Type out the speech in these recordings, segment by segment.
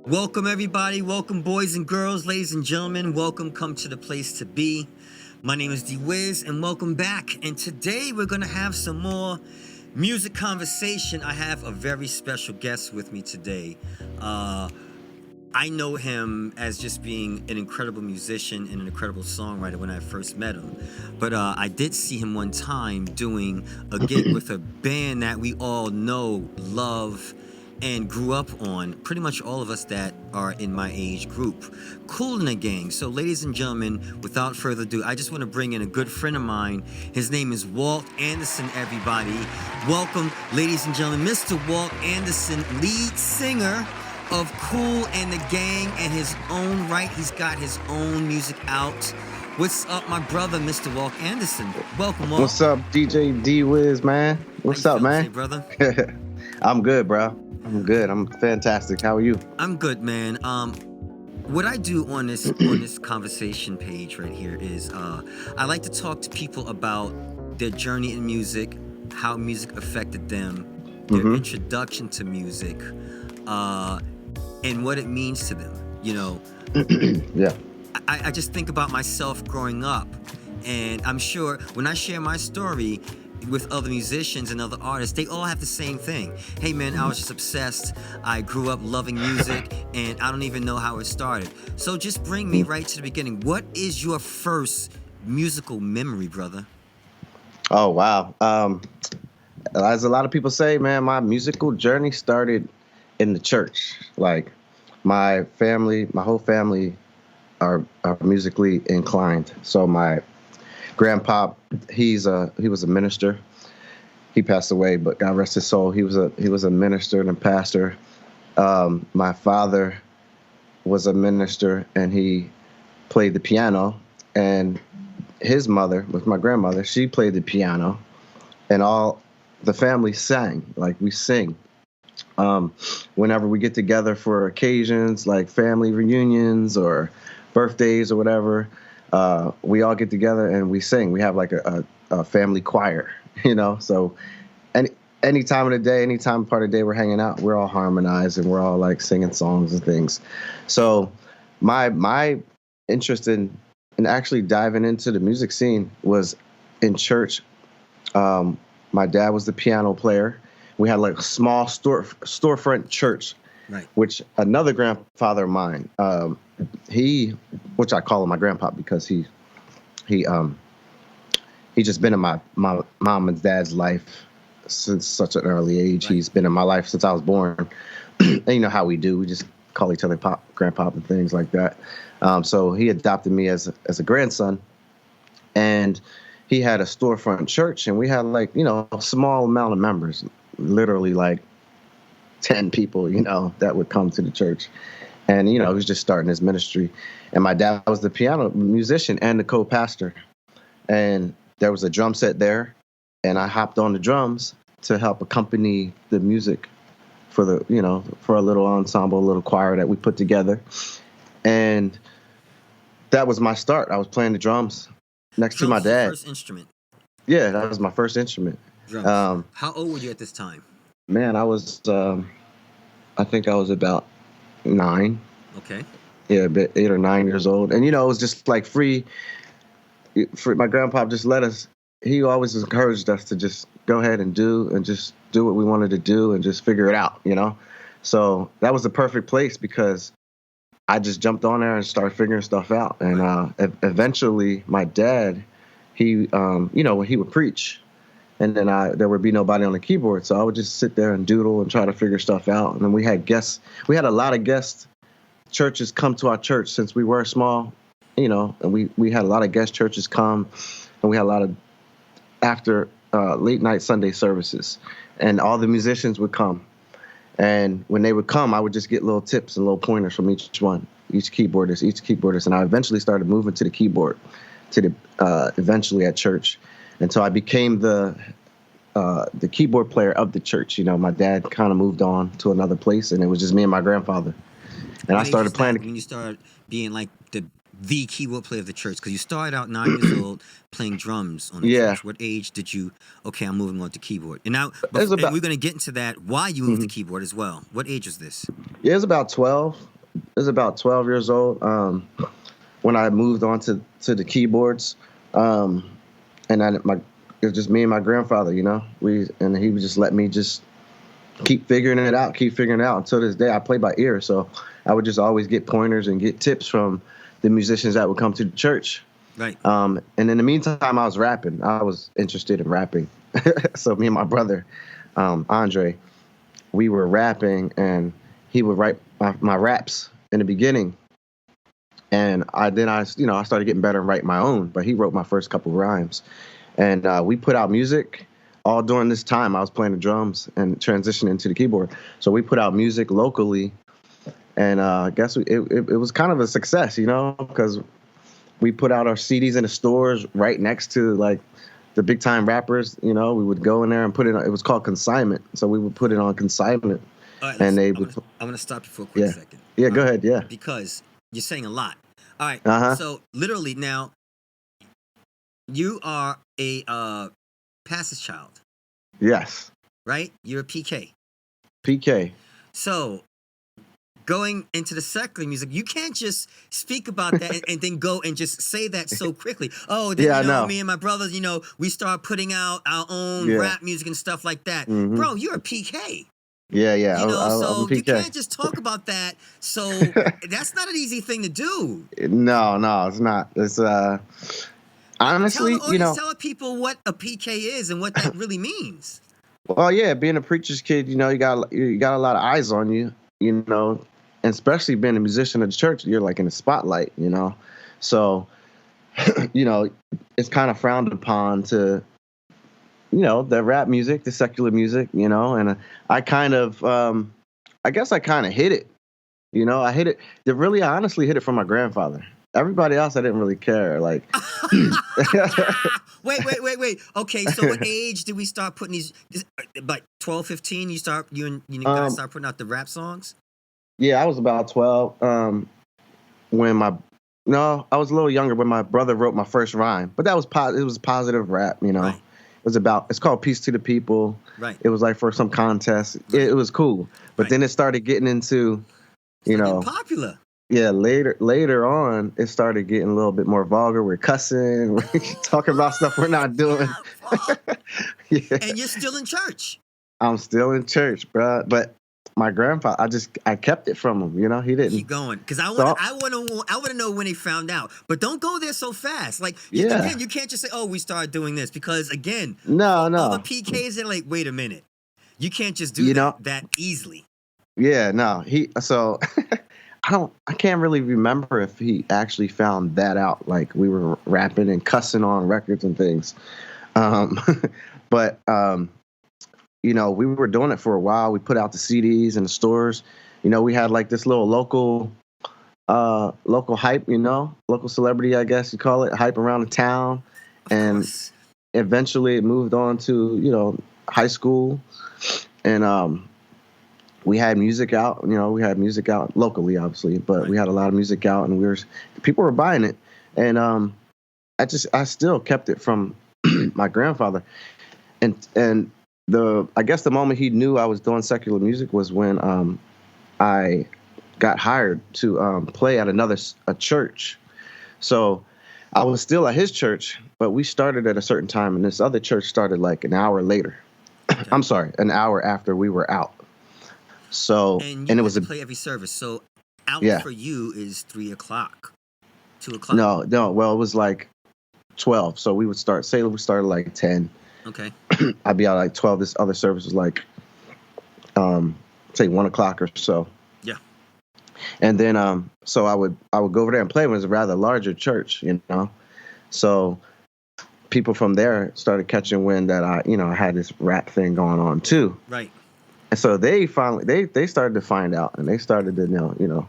Welcome, everybody. Welcome, boys and girls, ladies and gentlemen. Welcome. Come to the place to be. My name is Dee Wiz, and welcome back. And today we're going to have some more music conversation. I have a very special guest with me today. I know him as just being an incredible musician and an incredible songwriter when I first met him. But I did see him one time doing a gig with a band that we all know, love, and grew up on, pretty much all of us that are in my age group, Kool The Gang. So ladies and gentlemen, without further ado, I just want to bring in a good friend of mine. His name is Walt Anderson, everybody. Welcome, ladies and gentlemen, Mr. Walt Anderson, lead singer of Kool The Gang, and his own right, he's got his own music out. What's up, my brother, Mr. Walt Anderson? Welcome, Walt. What's up, DJ Dee Wiz, man? What's up, man? Today, brother? I'm good, bro. I'm good. I'm fantastic. How are you? I'm good, man. What I do on this conversation page right here is I like to talk to people about their journey in music, how music affected them, their introduction to music, and what it means to them. You know, Yeah. I just think about myself growing up, and I'm sure when I share my story with other musicians and other artists, they all have the same thing. Hey man, I was just obsessed. I grew up loving music, and I don't even know how it started. So just bring me right to the beginning. What is your first musical memory, brother? Oh, wow. As a lot of people say, man, my musical journey started in the church. Like, my whole family are musically inclined. So my grandpa, he was a minister. He passed away, but God rest his soul. He was a minister and a pastor. My father was a minister, and he played the piano. And his mother, with my grandmother, she played the piano, and all the family sang. Like, we sing. Whenever we get together for occasions like family reunions or birthdays or whatever, we all get together and we sing. We have like a family choir, you know. So any time of the day, any time part of the day we're hanging out, we're all harmonized and we're all like singing songs and things. So my interest in actually diving into the music scene was in church. My dad was the piano player. We had like a small storefront church, right? Which another grandfather of mine, which I call him my grandpa because he just been in my mom and dad's life since such an early age. Right. He's been in my life since I was born. And you know how we do. We just call each other pop, grandpa, and things like that. So he adopted me as a grandson, and he had a storefront church, and we had like, you know, a small amount of members, literally like 10 people, you know, that would come to the church. And, you know, he was just starting his ministry. And my dad was the piano musician and the co-pastor. And there was a drum set there, and I hopped on the drums to help accompany the music for a little ensemble, a little choir that we put together. And that was my start. I was playing the drums next to my dad. First instrument. Yeah, that was my first instrument. Drums. How old were you at this time? Man, I was, I think I was about 9. Okay. Yeah, about 8 or 9 years old. And, you know, it was just like free. My grandpa just let us, he always encouraged us to just go ahead and do what we wanted to do and just figure it out, you know? So that was the perfect place because I just jumped on there and started figuring stuff out. And eventually my dad, he, you know, when he would preach, and then there would be nobody on the keyboard. So I would just sit there and doodle and try to figure stuff out. And then we had guests. We had a lot of guest churches come to our church since we were small, you know, and we had a lot of guest churches come, and we had a lot of after late night Sunday services, and all the musicians would come. And when they would come, I would just get little tips and little pointers from each keyboardist. And I eventually started moving to the keyboard eventually at church. And so I became the keyboard player of the church. You know, my dad kind of moved on to another place, and it was just me and my grandfather. And I started playing. When you started being like the keyboard player of the church, because you started out 9 years old playing drums on the church. What age did you? Okay, I'm moving on to keyboard. And now we're going to get into that. Why you moved to keyboard as well? What age was this? Yeah, it was about 12. was about 12 years old when I moved on to the keyboards. And it was just me and my grandfather, and he would just let me just keep figuring it out. Until this day, I play by ear. So I would just always get pointers and get tips from the musicians that would come to the church. Right. And in the meantime, I was rapping. I was interested in rapping. So me and my brother, Andre, we were rapping, and he would write my raps in the beginning. And I started getting better and writing my own, but he wrote my first couple rhymes. And we put out music all during this time. I was playing the drums and transitioning to the keyboard. So we put out music locally, and I guess it was kind of a success, because we put out our CDs in the stores right next to like the big time rappers. We would go in there and put it. It was called consignment, so we would put it on consignment. All right, and I'm going to stop you for a quick second. Yeah, go ahead. Yeah, because you're saying a lot. All right. So literally now, you are a pastor's child. Yes. Right? You're a PK. PK. So going into the secular music, you can't just speak about that and then go and just say that so quickly. Oh, then, me and my brothers, we start putting out our own rap music and stuff like that. Mm-hmm. Bro, you're a PK. Yeah. So you can't just talk about that. So that's not an easy thing to do. No, it's not. It's honestly, tell people what a PK is and what that really means. Well, yeah, being a preacher's kid, you got a lot of eyes on you, and especially being a musician of the church, you're like in the spotlight, So, it's kind of frowned upon to, the rap music, the secular music, and I kind of, I guess I kind of hit it, I hit it. I honestly hit it from my grandfather. Everybody else, I didn't really care. Like, wait. Okay, so what age did we start putting these? Like 12, 15, you guys start putting out the rap songs? Yeah, I was about 12. I was a little younger when my brother wrote my first rhyme, but that was it was positive rap, Right. It's called Peace to the People. Right. It was like for some contest. It was cool. But then it started getting into, getting popular. Yeah, later on, it started getting a little bit more vulgar. We're cussing. We're talking about stuff we're not doing. Yeah. And you're still in church. I'm still in church, bro. But my grandpa, I kept it from him. He didn't. Keep going, because I want to know when he found out. But don't go there so fast. Like, again, you can't just say, "Oh, we started doing this," because again, no. Other PKs are like, "Wait a minute, you can't just do that easily." Yeah, no. So I can't really remember if he actually found that out. Like, we were rapping and cussing on records and things. But we were doing it for a while. We put out the CDs in the stores. We had like this little local hype, local celebrity, I guess you call it, hype around the town. And eventually it moved on to, high school. And we had music out, we had music out locally, obviously, but we had a lot of music out, and people were buying it. And I still kept it from my grandfather. And I guess the moment he knew I was doing secular music was when I got hired to play at a church. So I was still at his church, but we started at a certain time, and this other church started like an hour later. Okay. I'm sorry, an hour after we were out. So and it was to play every service. So out for you is 3 o'clock, 2 o'clock. No. Well, it was like 12. So we started like 10. Okay. I'd be out like 12. This other service was like, say 1 o'clock or so. Yeah. And then, so I would go over there and play. It was a rather larger church, So people from there started catching wind that I had this rap thing going on too. Right. And so they finally, they started to find out, and they started to,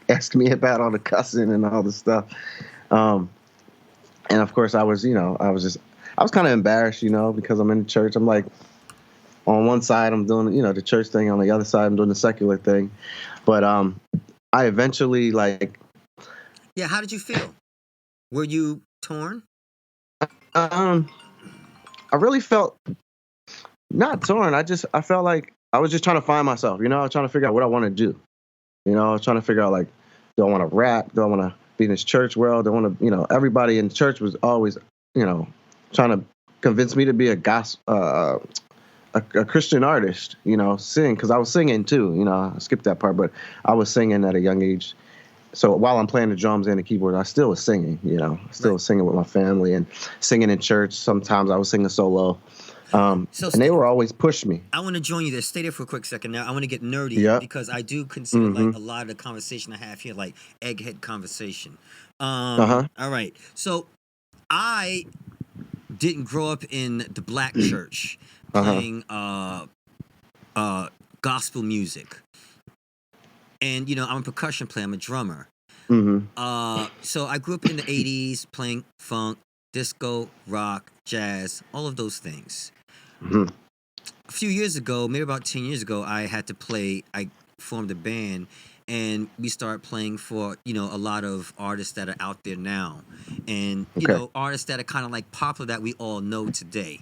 ask me about all the cussing and all the stuff. And of course I was kind of embarrassed, because I'm in the church. I'm like, on one side I'm doing, the church thing. On the other side I'm doing the secular thing. But I eventually Yeah, how did you feel? Were you torn? I really felt not torn. I felt like I was just trying to find myself, I was trying to figure out what I want to do. You know, I was trying to figure out like, do I want to rap? Do I want to be in this church world? Do I want to, everybody in church was always, trying to convince me to be a a Christian artist, sing, because I was singing too. I skipped that part, but I was singing at a young age. So while I'm playing the drums and the keyboard, I still was singing. Still was singing with my family and singing in church. Sometimes I was singing solo. And they were always push me. I want to join you there. Stay there for a quick second. Now I want to get nerdy because I do consider like a lot of the conversation I have here like egghead conversation. All right. So I didn't grow up in the black church playing gospel music. And I'm a percussion player, I'm a drummer. So I grew up in the 80s playing funk, disco, rock, jazz, all of those things. A few years ago, maybe about 10 years ago, I formed a band and we started playing for, a lot of artists that are out there now. And, artists that are kind of like popular that we all know today.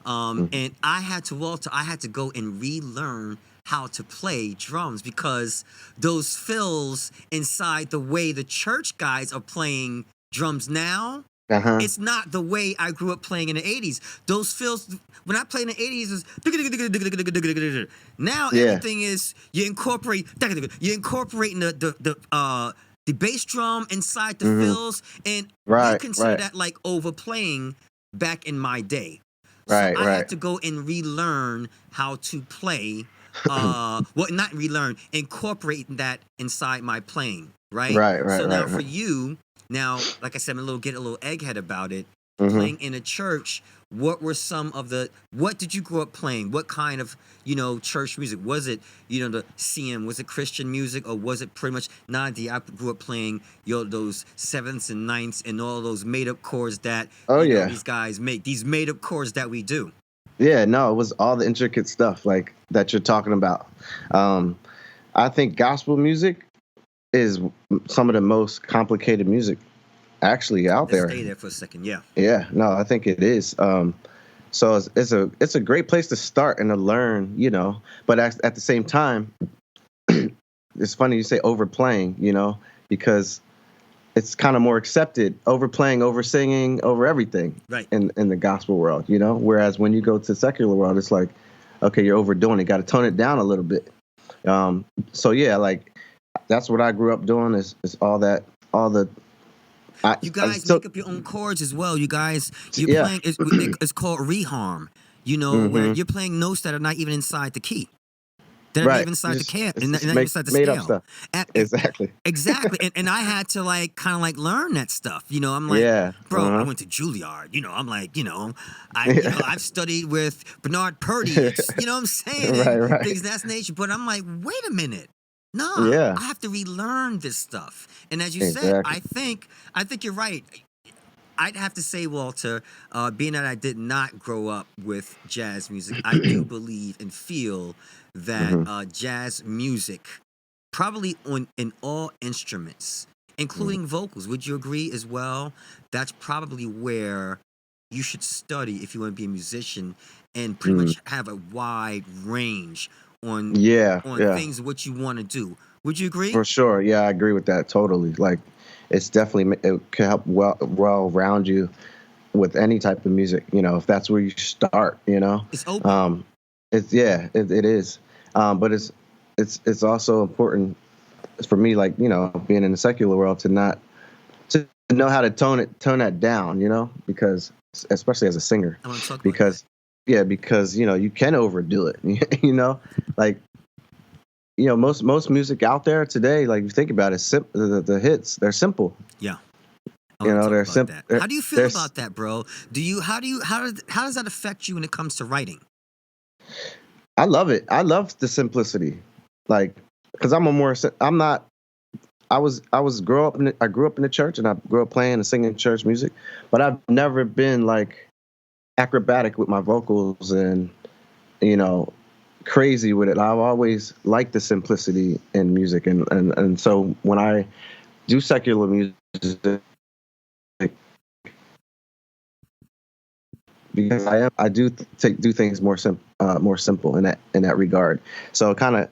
And I had to go and relearn how to play drums because those fills inside the way the church guys are playing drums now, it's not the way I grew up playing in the 80s. Those fills, when I played in the 80s, was now everything is you're incorporating the bass drum inside the fills, and I consider that like overplaying back in my day. So I had to go and relearn how to play. Not relearn, incorporate that inside my playing, right? So now for you, like I said, get a little egghead about it. Playing in a church, what did you grow up playing? What kind of, church music? Was it, the CM, was it Christian music, or was it pretty much, I grew up playing, those sevenths and ninths and all those made up chords that, these guys make, these made up chords that we do. Yeah, no, it was all the intricate stuff like that you're talking about. I think gospel music is some of the most complicated music actually out there. Stay there for a second, yeah. Yeah, no, I think it is. So it's a great place to start and to learn, But at the same time, it's funny you say overplaying, because it's kind of more accepted, overplaying, over singing, over everything in the gospel world, Whereas when you go to the secular world, it's like, okay, you're overdoing it. Got to tone it down a little bit. So yeah, like that's what I grew up doing is all the. You guys make up your own chords as well. You guys, you're playing. It's called reharm. Where you're playing notes that are not even inside the key. They're not even inside the camp, and not even inside the scale. Made up stuff. Exactly. And I had to kind of learn that stuff. I'm like, bro, I went to Juilliard. I'm like, I've studied with Bernard Purdy. You know what I'm saying? Things of that nature. But I'm like, wait a minute. No, I have to relearn this stuff. And as you said, I think you're right. I'd have to say, Walter, being that I did not grow up with jazz music, I do believe and feel that jazz music, probably in all instruments, including vocals, would you agree as well? That's probably where you should study if you want to be a musician and pretty much have a wide range on things what you want to do. Would you agree? For sure. Yeah, I agree with that totally. Like, it's definitely, it can help well round you with any type of music, if that's where you start, It's open. It is. But it's also important for me, like, being in the secular world to know how to tone that down, because especially as a singer, I want to talk about because you can overdo it, like, most music out there today, like, you think about it, the hits, they're simple. Yeah. They're simple. How do you feel about that, bro? How does that affect you when it comes to writing? I love it. I love the simplicity, like, because I grew up in the church, and I grew up playing and singing church music, but I've never been like acrobatic with my vocals and crazy with it. I've always liked the simplicity in music, and so when I do secular music, because I do things more simple in that regard. So kind of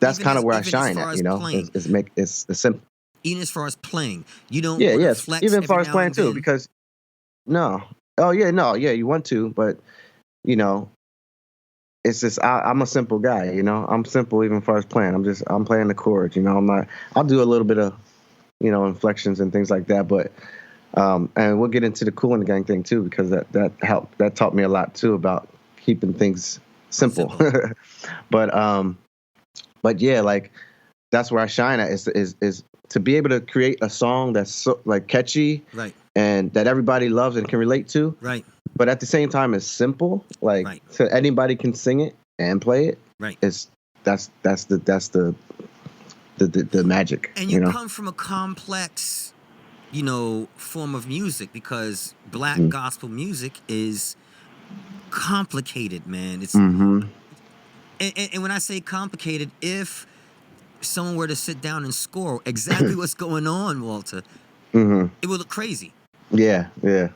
that's Even kind of as where I even as shine far at, as you know, playing, it's simple. even as far as playing, you don't Yeah, want to yes. flex Even as every far as now playing and too, then. because no. Oh yeah, no, yeah, you want to, but you know, it's just I'm a simple guy, you know. I'm simple even as far as playing. I'm playing the chords, you know. I'll do a little bit of, you know, inflections and things like that, but and we'll get into the Kool and the Gang thing too, because that taught me a lot too about keeping things simple. Simple. but but yeah, like that's where I shine at is to be able to create a song that's so, like catchy Right. and that everybody loves and can relate to, Right. but at the same time is simple, like Right. so anybody can sing it and play it. Right. It's that's the magic, And you you know. come from a complex, form of music, because black Mm-hmm. gospel music is complicated, man. It's Mm-hmm. and when I say complicated, if someone were to sit down and score exactly what's going on, Walter, Mm-hmm. it would look crazy. Yeah, yeah,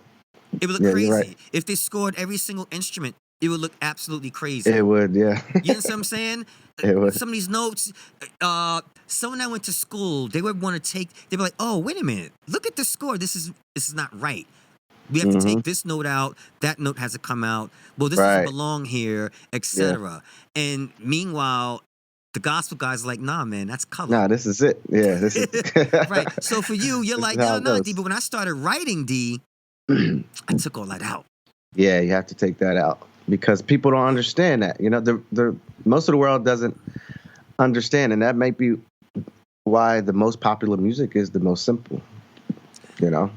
It would look yeah. You're right. crazy. If they scored every single instrument, it would look absolutely crazy. It would, yeah. You know what I'm saying? It would. Some of these notes, someone that went to school, they would want to take. They'd be like, "Oh, wait a minute! Look at the score. This is not right. We have to Mm-hmm. take this note out. That note has to come out. Well, this doesn't Right. belong here, Yeah. etc." And meanwhile, the gospel guys are like, "Nah, man, that's color." Nah, this is it. Yeah, this is. Right. So for you, you're This is like, how "No, it no, D." goes. But when I started writing D, I took all that out. Yeah, you have to take that out because people don't understand that. You know, the most of the world doesn't understand, and that might be why the most popular music is the most simple. You know,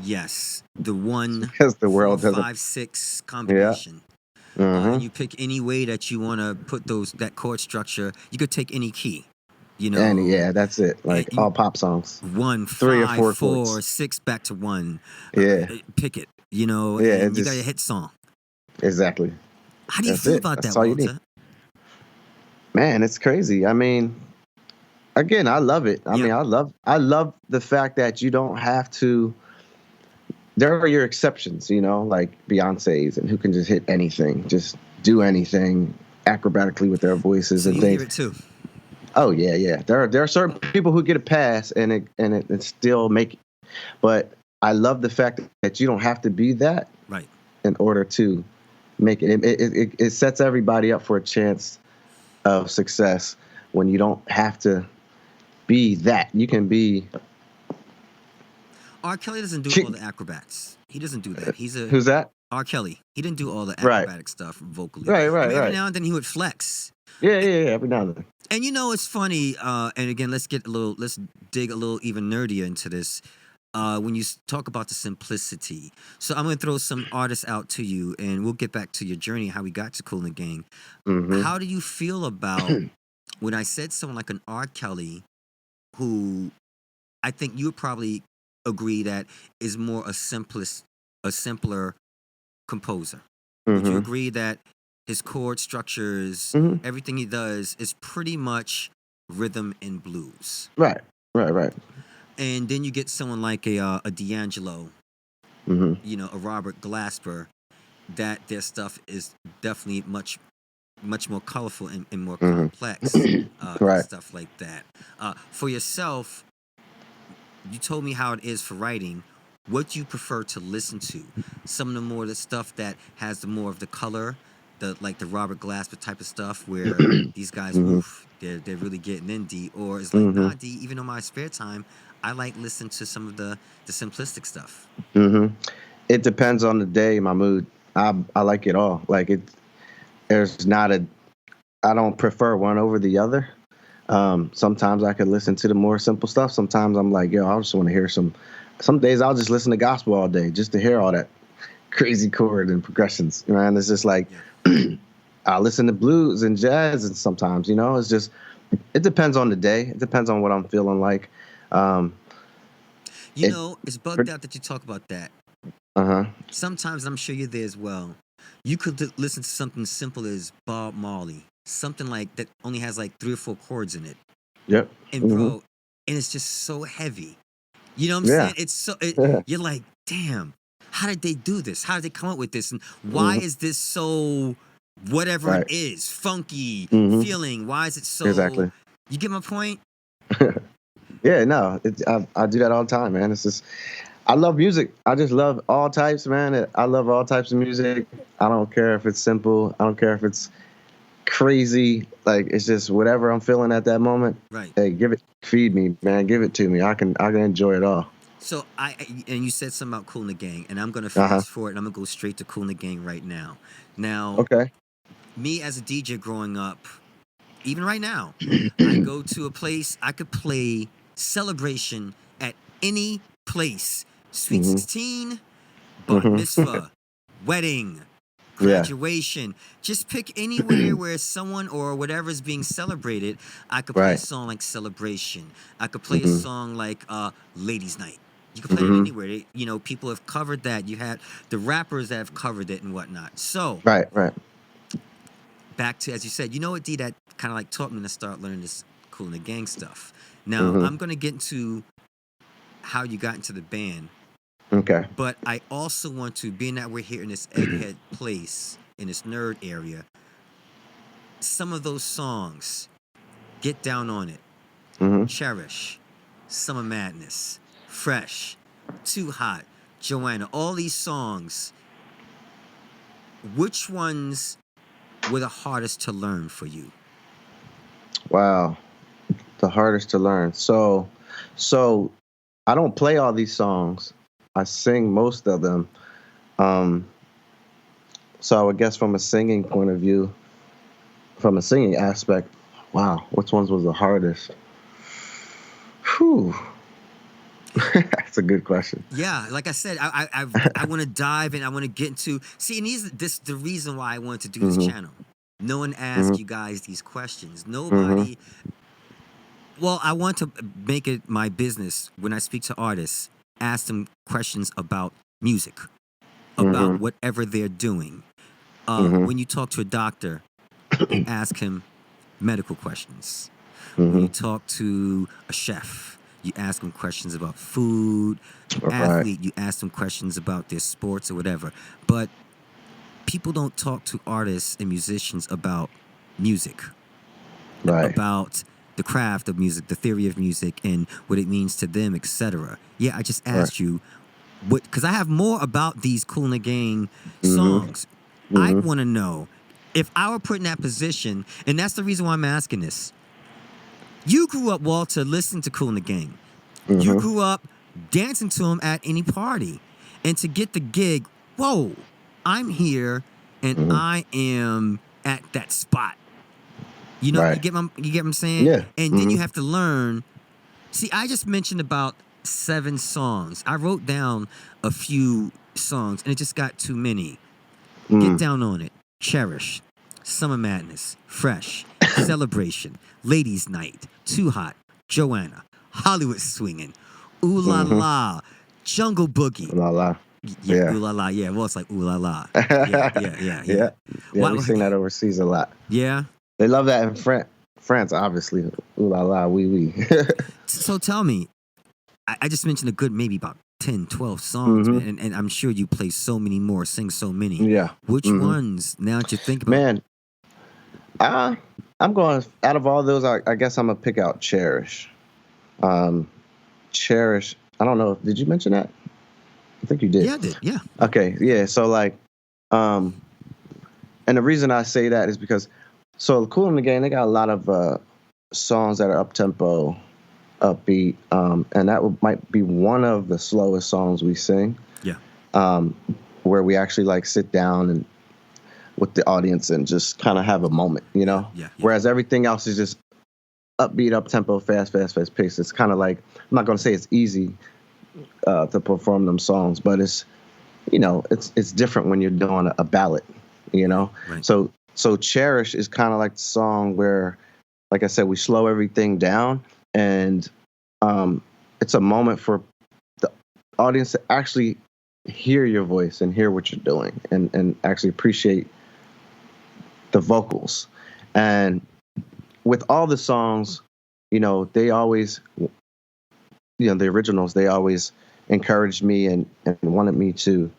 Yes, the 1, because the 4, world doesn't. 5, 6 Yeah. combination. And Mm-hmm. you pick any way that you want to put that chord structure. You could take any key, And yeah, that's it. Like and all pop songs, 1, 3 or 5, 4 4, chords. 6 back to 1. Yeah, Pick it, yeah. It and you got a just hit song. exactly. How do you That's feel it. about That's that, all you need. Walter? Man, it's crazy. I mean, again, I love it. I Yeah. mean, I love the fact that you don't have to. There are your exceptions, you know, like Beyonce's and who can just hit anything, just do anything acrobatically with their voices So and you hear things. it too. Oh yeah, yeah. There are certain people who get a pass and still make it. But I love the fact that you don't have to be that Right. in order to make it. It sets everybody up for a chance of success when you don't have to be that. You can be. R. Kelly doesn't do all the acrobats. He doesn't do that. Who's that? R. Kelly. He didn't do all the Right, acrobatic stuff vocally. right, I right, mean, every right. now and then he would flex. Yeah, yeah, yeah. Every now and then. And it's funny, and again, let's dig a little even nerdier into this. When you talk about the simplicity. So I'm going to throw some artists out to you, and we'll get back to your journey, how we got to Kool the Gang. Mm-hmm. How do you feel about when I said someone like an R. Kelly, who I think you would probably agree that is more a simpler composer? Would you Mm-hmm. agree that his chord structures, Mm-hmm. everything he does, is pretty much rhythm and blues? Right, right, right. And then you get someone like a D'Angelo, Mm-hmm. a Robert Glasper, that their stuff is definitely much, much more colorful and more complex, Mm-hmm. and Right. stuff like that. For yourself, you told me how it is for writing. What do you prefer to listen to? Some of the stuff that has the more of the color, like the Robert Glasper type of stuff, where these guys, Mm-hmm. woof, they're really getting in D, or it's like, Mm-hmm. nah, D. Even on my spare time, I like listening to some of the simplistic stuff. Mm-hmm. It depends on the day, my mood. I like it all. Like it. There's not a. I don't prefer one over the other. Sometimes I could listen to the more simple stuff. Sometimes I'm like, yo, I just want to hear some. Some days I'll just listen to gospel all day just to hear all that crazy chord and progressions. Man, it's just like I listen to blues and jazz, and sometimes it's just it depends on the day. It depends on what I'm feeling like. It's bugged out that you talk about that. Uh-huh. Sometimes I'm sure you're there as well. You could listen to something simple as Bob Marley, something like that only has like 3 or 4 chords in it, Yep. and bro, and it's just so heavy. You know what I'm Yeah. saying? It's so Yeah. you're like, damn, how did they do this? How did they come up with this? And why is this so whatever Right. it is, funky Mhm. feeling? Why is it so Exactly. You get my point? Yeah, no, I do that all the time, man. It's just I love music. I just love all types, man. I love all types of music. I don't care if it's simple. I don't care if it's crazy. Like it's just whatever I'm feeling at that moment. Right. Hey, feed me, man. Give it to me. I can enjoy it all. So and you said something about Kool the Gang, and I'm gonna Uh huh. fast forward and I'm gonna go straight to Kool the Gang right now. Now, Okay. me as a DJ growing up, even right now, I go to a place I could play Celebration at any place. Sweet Mhm. 16, bar Mhm. mitzvah, wedding, Yeah. graduation. Just pick anywhere where someone or whatever is being celebrated. I could play a Right. song like Celebration. I could play a Mhm. song like Ladies Night. You can play it Mhm. anywhere. People have covered that. You had the rappers that have covered it and whatnot. So Right. Right. back to, as you said, you know what, D, that kind of like taught me to start learning this Kool the Gang stuff. Now Mhm. I'm gonna get into how you got into the band, Okay. but I also want to, being that we're here in this egghead place, in this nerd area, some of those songs, Get Down on It, Mhm. Cherish, Summer Madness, Fresh, Too Hot, Joanna, all these songs, which ones were the hardest to learn for you? Wow. The hardest to learn. So I don't play all these songs. I sing most of them. Um, so I guess from a singing point of view, from a singing aspect, wow, which ones was the hardest? Whew. That's a good question. Yeah, like I said, I want to dive and I want to get into, see, and this the reason why I wanted to do this Mhm. channel. No one asked Mhm. you guys these questions. Mhm. Nobody. Well, I want to make it my business when I speak to artists, ask them questions about music, about Mhm. whatever they're doing. Mhm. When you talk to a doctor, you ask him medical questions. When you Mhm. talk to a chef, you ask them questions about food. Right. Athlete, you ask them questions about their sports or whatever. But people don't talk to artists and musicians about music, Right. about the craft of music, the theory of music, and what it means to them, etc. Yeah, I just Right. asked you what, because I have more about these Kool the Gang Mhm. songs. I'd Mhm. want to know if I were put in that position, and that's the reason why I'm asking this. You grew up, Walter, listening to Kool the Gang. You Mhm. grew up dancing to him at any party. And to get the gig, whoa, I'm here and Mhm. I am at that spot. You know, Right. you get what I'm saying? Yeah. And then you Mhm. have to learn. See, I just mentioned about 7 songs. I wrote down a few songs and it just got too many. Get Mm. Down on It, Cherish, Summer Madness, Fresh, Celebration, Ladies Night, Too Hot, Joanna, Hollywood Swinging, Ooh La Mhm. La, Jungle Boogie. La la. Yeah, Yeah. Ooh La La. Yeah, well, it's like Ooh La La. Yeah. Yeah. Yeah. We Why, sing that overseas a lot. yeah. They love that in France, obviously. Ooh la la, wee wee. So tell me, I just mentioned a good maybe about 10, 12 songs, hmm man. And I'm sure you play so many more, sing so many. Yeah. Which hmm ones, now that you think about it? Man, I'm going, out of all those, I guess I'm going to pick out Cherish. Um, Cherish, I don't know. Did you mention that? I think you did. Yeah, I did. Yeah. Okay. Yeah. So, like, um, and the reason I say that is because, so Kool and the Gang, they got a lot of songs that are up tempo, upbeat, and that might be one of the slowest songs we sing, Yeah. um, where we actually like sit down and with the audience and just kind of have a moment, you Yeah. know. Yeah. Whereas everything else is just upbeat, up tempo, fast pace. It's kind of like, I'm not gonna say it's easy to perform them songs, but it's, it's different when you're doing a ballad, you know. Right. So Cherish is kind of like the song where, like I said, we slow everything down, and it's a moment for the audience to actually hear your voice and hear what you're doing, and actually appreciate the vocals. And with all the songs, they always, the originals, they always encouraged me and wanted me to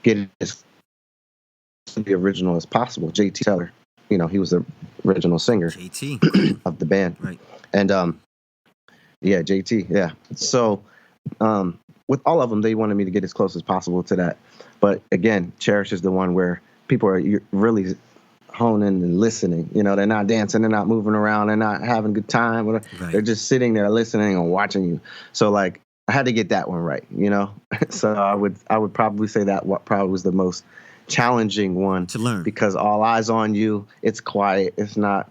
get as the original as possible. JT Teller, he was the original singer JT, cool. of the band. Right. And yeah, JT, yeah. So with all of them, they wanted me to get as close as possible to that. But again, Cherish is the one where people are really honing and listening. They're not dancing, they're not moving around, they're not having a good time. Right. They're just sitting there listening and watching you. So like, I had to get that one right, So I would probably say that what probably was the most challenging one to learn, because all eyes on you. It's quiet. It's not,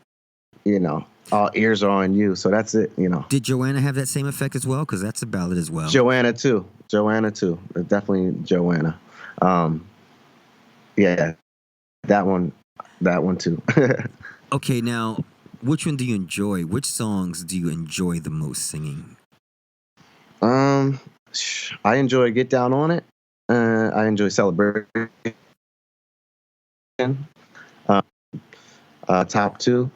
all ears are on you. So that's it. Did Joanna have that same effect as well? Because that's a ballad as well. Joanna too. Definitely Joanna. Yeah, that one too. Okay, now which one do you enjoy? Which songs do you enjoy the most singing? I enjoy Get Down on It. I enjoy Celebration. Top two.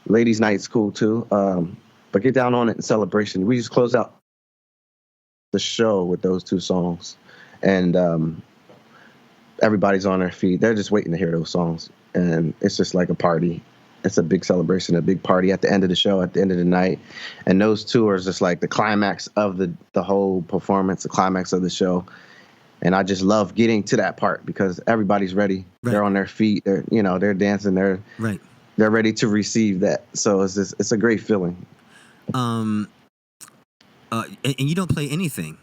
Ladies Night's cool too. But Get Down on It and Celebration. We just close out the show with those two songs, and everybody's on their feet. They're just waiting to hear those songs, and it's just like a party. It's a big celebration, a big party at the end of the show, at the end of the night. And those two are just like the climax of the whole performance, the climax of the show. And I just love getting to that part because everybody's ready. Right. They're on their feet. They're dancing. They're ready to receive that. So it's a great feeling. And you don't play anything,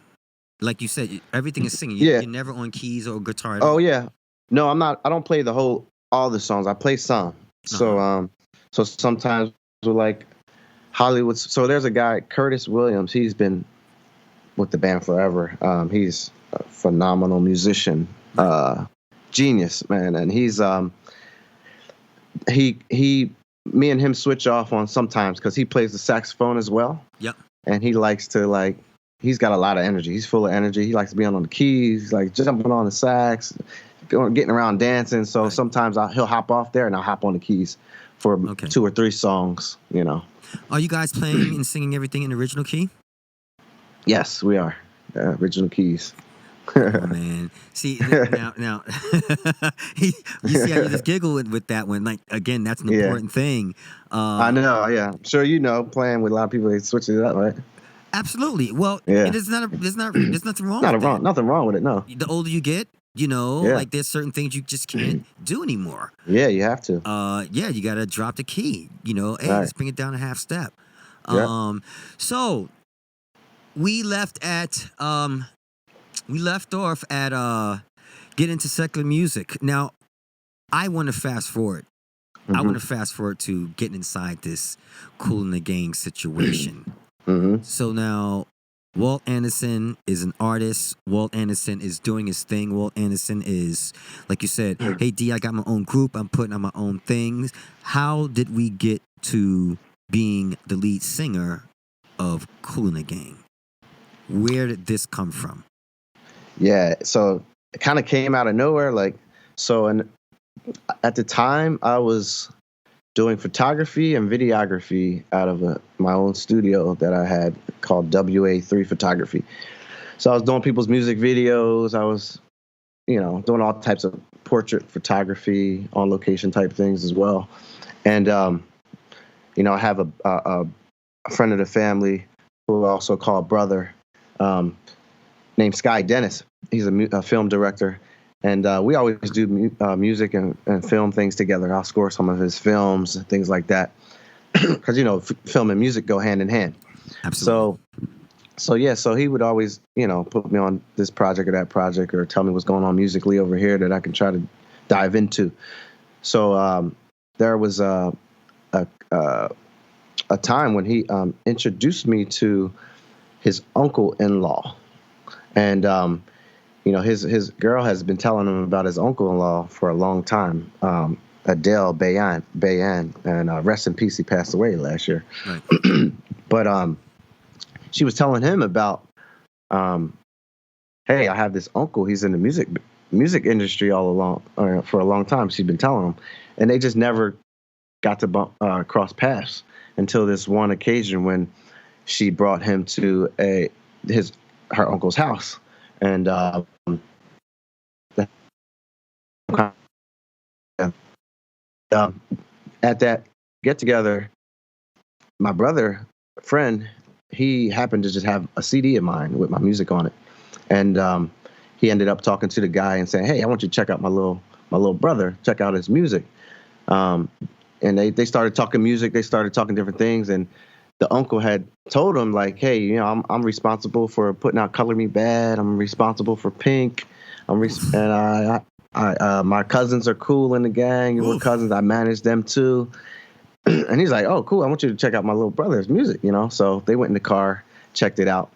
like you said. Everything is singing. You're never on keys or guitar. Oh yeah, no, I'm not. I don't play all the songs. I play some. So so sometimes we're like Hollywood. So there's a guy, Curtis Williams. He's been with the band forever. He's a phenomenal musician, genius, man. And he's me and him switch off on sometimes because he plays the saxophone as well. Yep. And he likes to he's got a lot of energy. He's full of energy. He likes to be on the keys, like jumping on the sax, getting around dancing. So sometimes he'll hop off there and I'll hop on the keys for 2 or 3 songs, Are you guys playing and singing everything in original key? Yes, we are. Original keys. Oh, man. See, now you see how you just giggle with that one. Like, again, that's an important thing. I know, yeah. I'm sure playing with a lot of people, they switch it up, right? Absolutely. Well, there's nothing wrong with it. Nothing wrong with it, no. The older you get, like there's certain things you just can't do anymore. Yeah, you have to. You got to drop the key. Let's bring it down a half step. So we left off at get into secular music. Now, I want to fast forward. Mm-hmm. I want to fast forward to getting inside this Kool the Gang situation. Mm-hmm. So now, Walt Anderson is an artist. Walt Anderson is doing his thing. Walt Anderson is, like you said, hey, D, I got my own group. I'm putting on my own things. How did we get to being the lead singer of Kool the Gang? Where did this come from? Yeah, so it kind of came out of nowhere. At the time, I was doing photography and videography out of my own studio that I had called WA3 Photography. So I was doing people's music videos. I was, doing all types of portrait photography, on location type things as well. And, I have a friend of the family who I also call brother, named Sky Dennis. He's a film director. And we always do music and film things together. I'll score some of his films and things like that. Because, film and music go hand in hand. Absolutely. So he would always, put me on this project or that project or tell me what's going on musically over here that I can try to dive into. So there was a time when he introduced me to his uncle-in-law. And his girl has been telling him about his uncle-in-law for a long time, Adele Bayan, and rest in peace, he passed away last year. Right. But she was telling him about, hey, I have this uncle. He's in the music industry all along for a long time. She's been telling him, and they just never got to cross paths until this one occasion when she brought him to her uncle's house. And um, at that get together, my brother friend, he happened to just have a CD of mine with my music on it, and he ended up talking to the guy and saying, "Hey, I want you to check out my little brother. Check out his music." Um, and they started talking music. They started talking different things, and the uncle had told him like, "Hey, I'm responsible for putting out Color Me Bad. I'm responsible for Pink. And my cousins are Kool in the Gang. And we're cousins. I manage them too." And he's like, "Oh, cool. I want you to check out my little brother's music." So they went in the car, checked it out,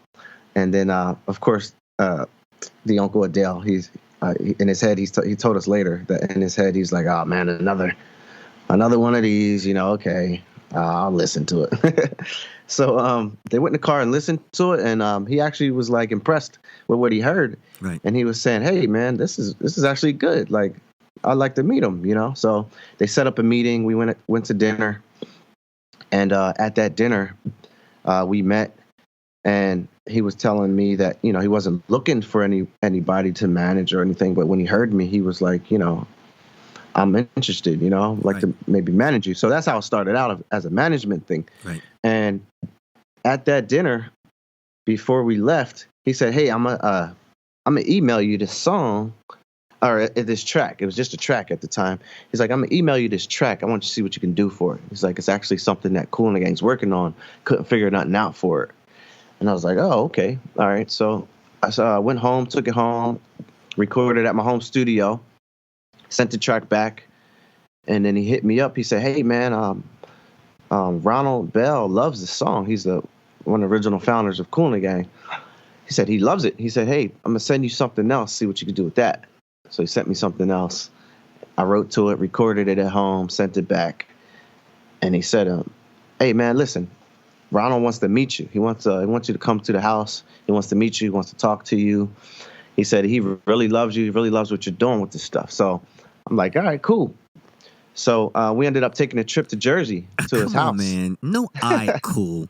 and then of course the uncle Adele. He's in his head. He told us later that in his head he's like, "Oh man, another one of these." Okay, I'll listen to it. So they went in the car and listened to it, and he actually was like impressed with what he heard. Right. And he was saying, "Hey man, this is actually good. Like, I'd like to meet him." So they set up a meeting. We went to dinner, and at that dinner, we met, and he was telling me that he wasn't looking for anybody to manage or anything, but when he heard me, he was like, "I'm interested, like to maybe manage you." So that's how it started out as a management thing. Right. And at that dinner, before we left, he said, "Hey, I'm gonna email you this song or this track." It was just a track at the time. He's like, "I'm gonna email you this track. I want you to see what you can do for it." He's like, "It's actually something that Kool and the Gang's working on. Couldn't figure nothing out for it." And I was like, "Oh, okay, all right." So I went home, took it home, recorded at my home studio, sent the track back, and then he hit me up. He said, "Hey man, Ronald Bell loves this song. He's one of the original founders of Kool and the Gang." He said he loves it. He said, "Hey, I'm gonna send you something else. See what you can do with that." So he sent me something else. I wrote to it, recorded it at home, sent it back, and he said, "Hey man, listen, Ronald wants to meet you. He wants you to come to the house. He wants to meet you. He wants to talk to you." He said he really loves you. He really loves what you're doing with this stuff. So I'm like, all right, cool. So we ended up taking a trip to Jersey to his house. Come on, man. No, cool.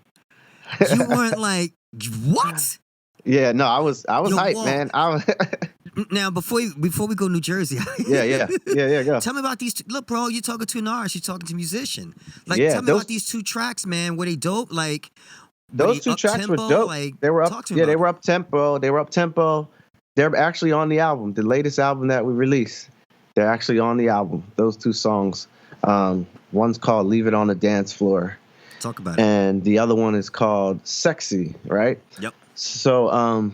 You weren't like, what? Yeah, no, I was hyped, Walt. man. Now, before we go New Jersey. Yeah, go. Tell me about these. Look, bro, you're talking to an artist. You're talking to a musician. Like, Yeah, tell me about these 2 tracks, man. Were they dope? Like, those 2 tracks were dope. Like, they were up. Yeah, they were up tempo. They're actually on the album, the latest album that we released. They're actually on the album. Those 2 songs. One's called "Leave It on the Dance Floor." Talk about it. And the other one is called "Sexy." Right. Yep. So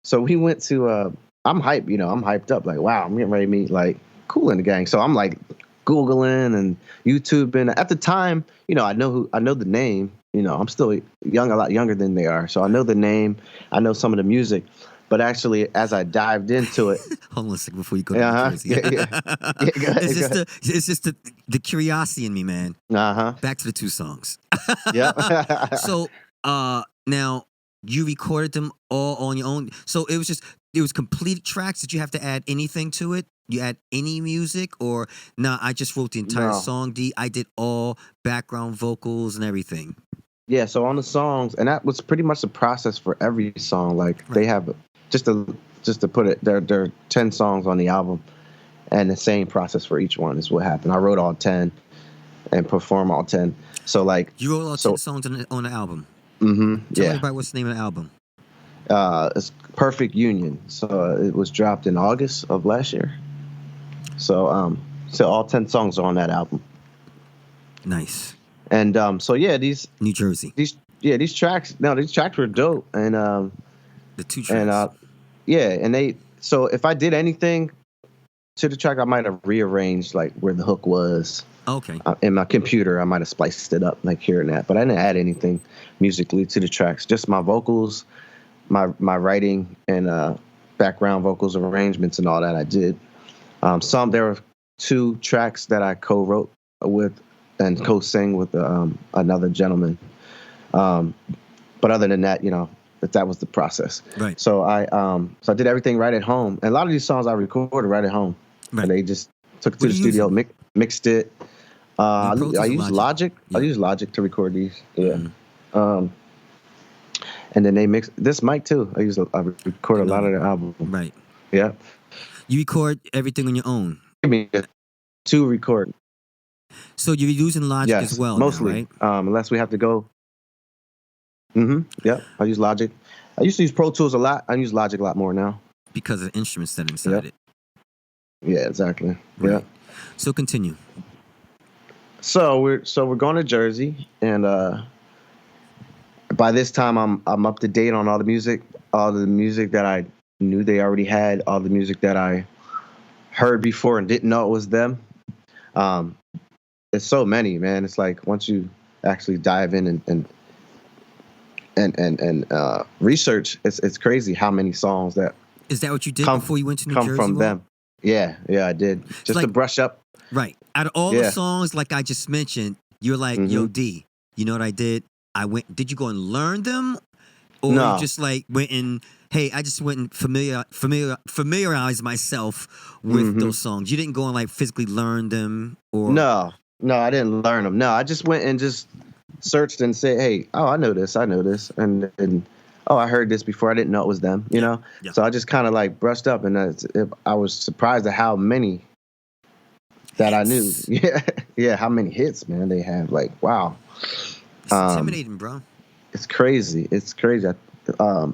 so we went to. I'm hyped. I'm hyped up. Like, wow, I'm getting ready to meet like Kool and the Gang. So I'm like Googling and YouTubing. At the time, I know the name. I'm still young, a lot younger than they are. So I know the name. I know some of the music. But actually, as I dived into it, hold on a second before you go to New Jersey. It's just the curiosity in me, man. Back to the 2 songs. Yeah. So now you recorded them all on your own. So it was complete tracks. Did you have to add anything to it? You add any music, or I just wrote the entire song. I did all background vocals and everything. Yeah, so on the songs, and that was pretty much the process for every song. Like They have just to put it, there are 10 songs on the album, and the same process for each one is what happened. I wrote all 10 and perform all 10. So like you wrote all 10 songs on the album. Mm-hmm. Tell me about what's the name of the album. It's Perfect Union. So it was dropped in August of last year. So all 10 songs are on that album. Nice. And so yeah, these New Jersey. These tracks were dope. And the 2 tracks. And so if I did anything to the track, I might have rearranged like where the hook was. Okay. In my computer, I might have spliced it up like here and that, but I didn't add anything musically to the tracks. Just my vocals, my writing, and background vocals, arrangements, and all that I did. There were 2 tracks that I co-wrote with and co-sang with another gentleman. But other than that, that was the process. Right. So I did everything right at home, and a lot of these songs I recorded right at home. Right. And they just took it to the studio, mixed it. I use Logic. Yeah. I use Logic to record these. Yeah. Mm-hmm. And then they mix this mic too. I record a lot of the album. Right. Yeah. You record everything on your own. give me to record. So you're using Logic as Yes, well now, mostly. right? Unless we have to go. Yep. I use Logic. I used to use Pro Tools a lot. I use Logic a lot more now. Because of the instruments that are inside Yep. it. Yeah, exactly. Right. Yeah. So continue. So we're going to Jersey, and by this time I'm up to date on all the music that I knew they already had, all the music that I heard before and didn't know it was them. It's so many, man. It's like once you actually dive in and research, it's crazy how many songs that Is that what you did come before you went to New come Jersey? from Walt? them. Yeah, I did. Just like- to brush up. Right. Out of all Yeah. the songs, like I just mentioned, you're like, yo, D, you know what I did? Did you go and learn them? Or No. you just like went and, hey, I just went and familiarized myself with those songs. You didn't go and like physically learn them or. No, I didn't learn them. No, I just went and just searched and said, hey, I know this. And I heard this before. I didn't know it was them, you know? Yeah. So I just kind of like brushed up, and I was surprised at how many that I knew. Yeah, how many hits, man, they have. Like, wow. It's intimidating, bro. It's crazy.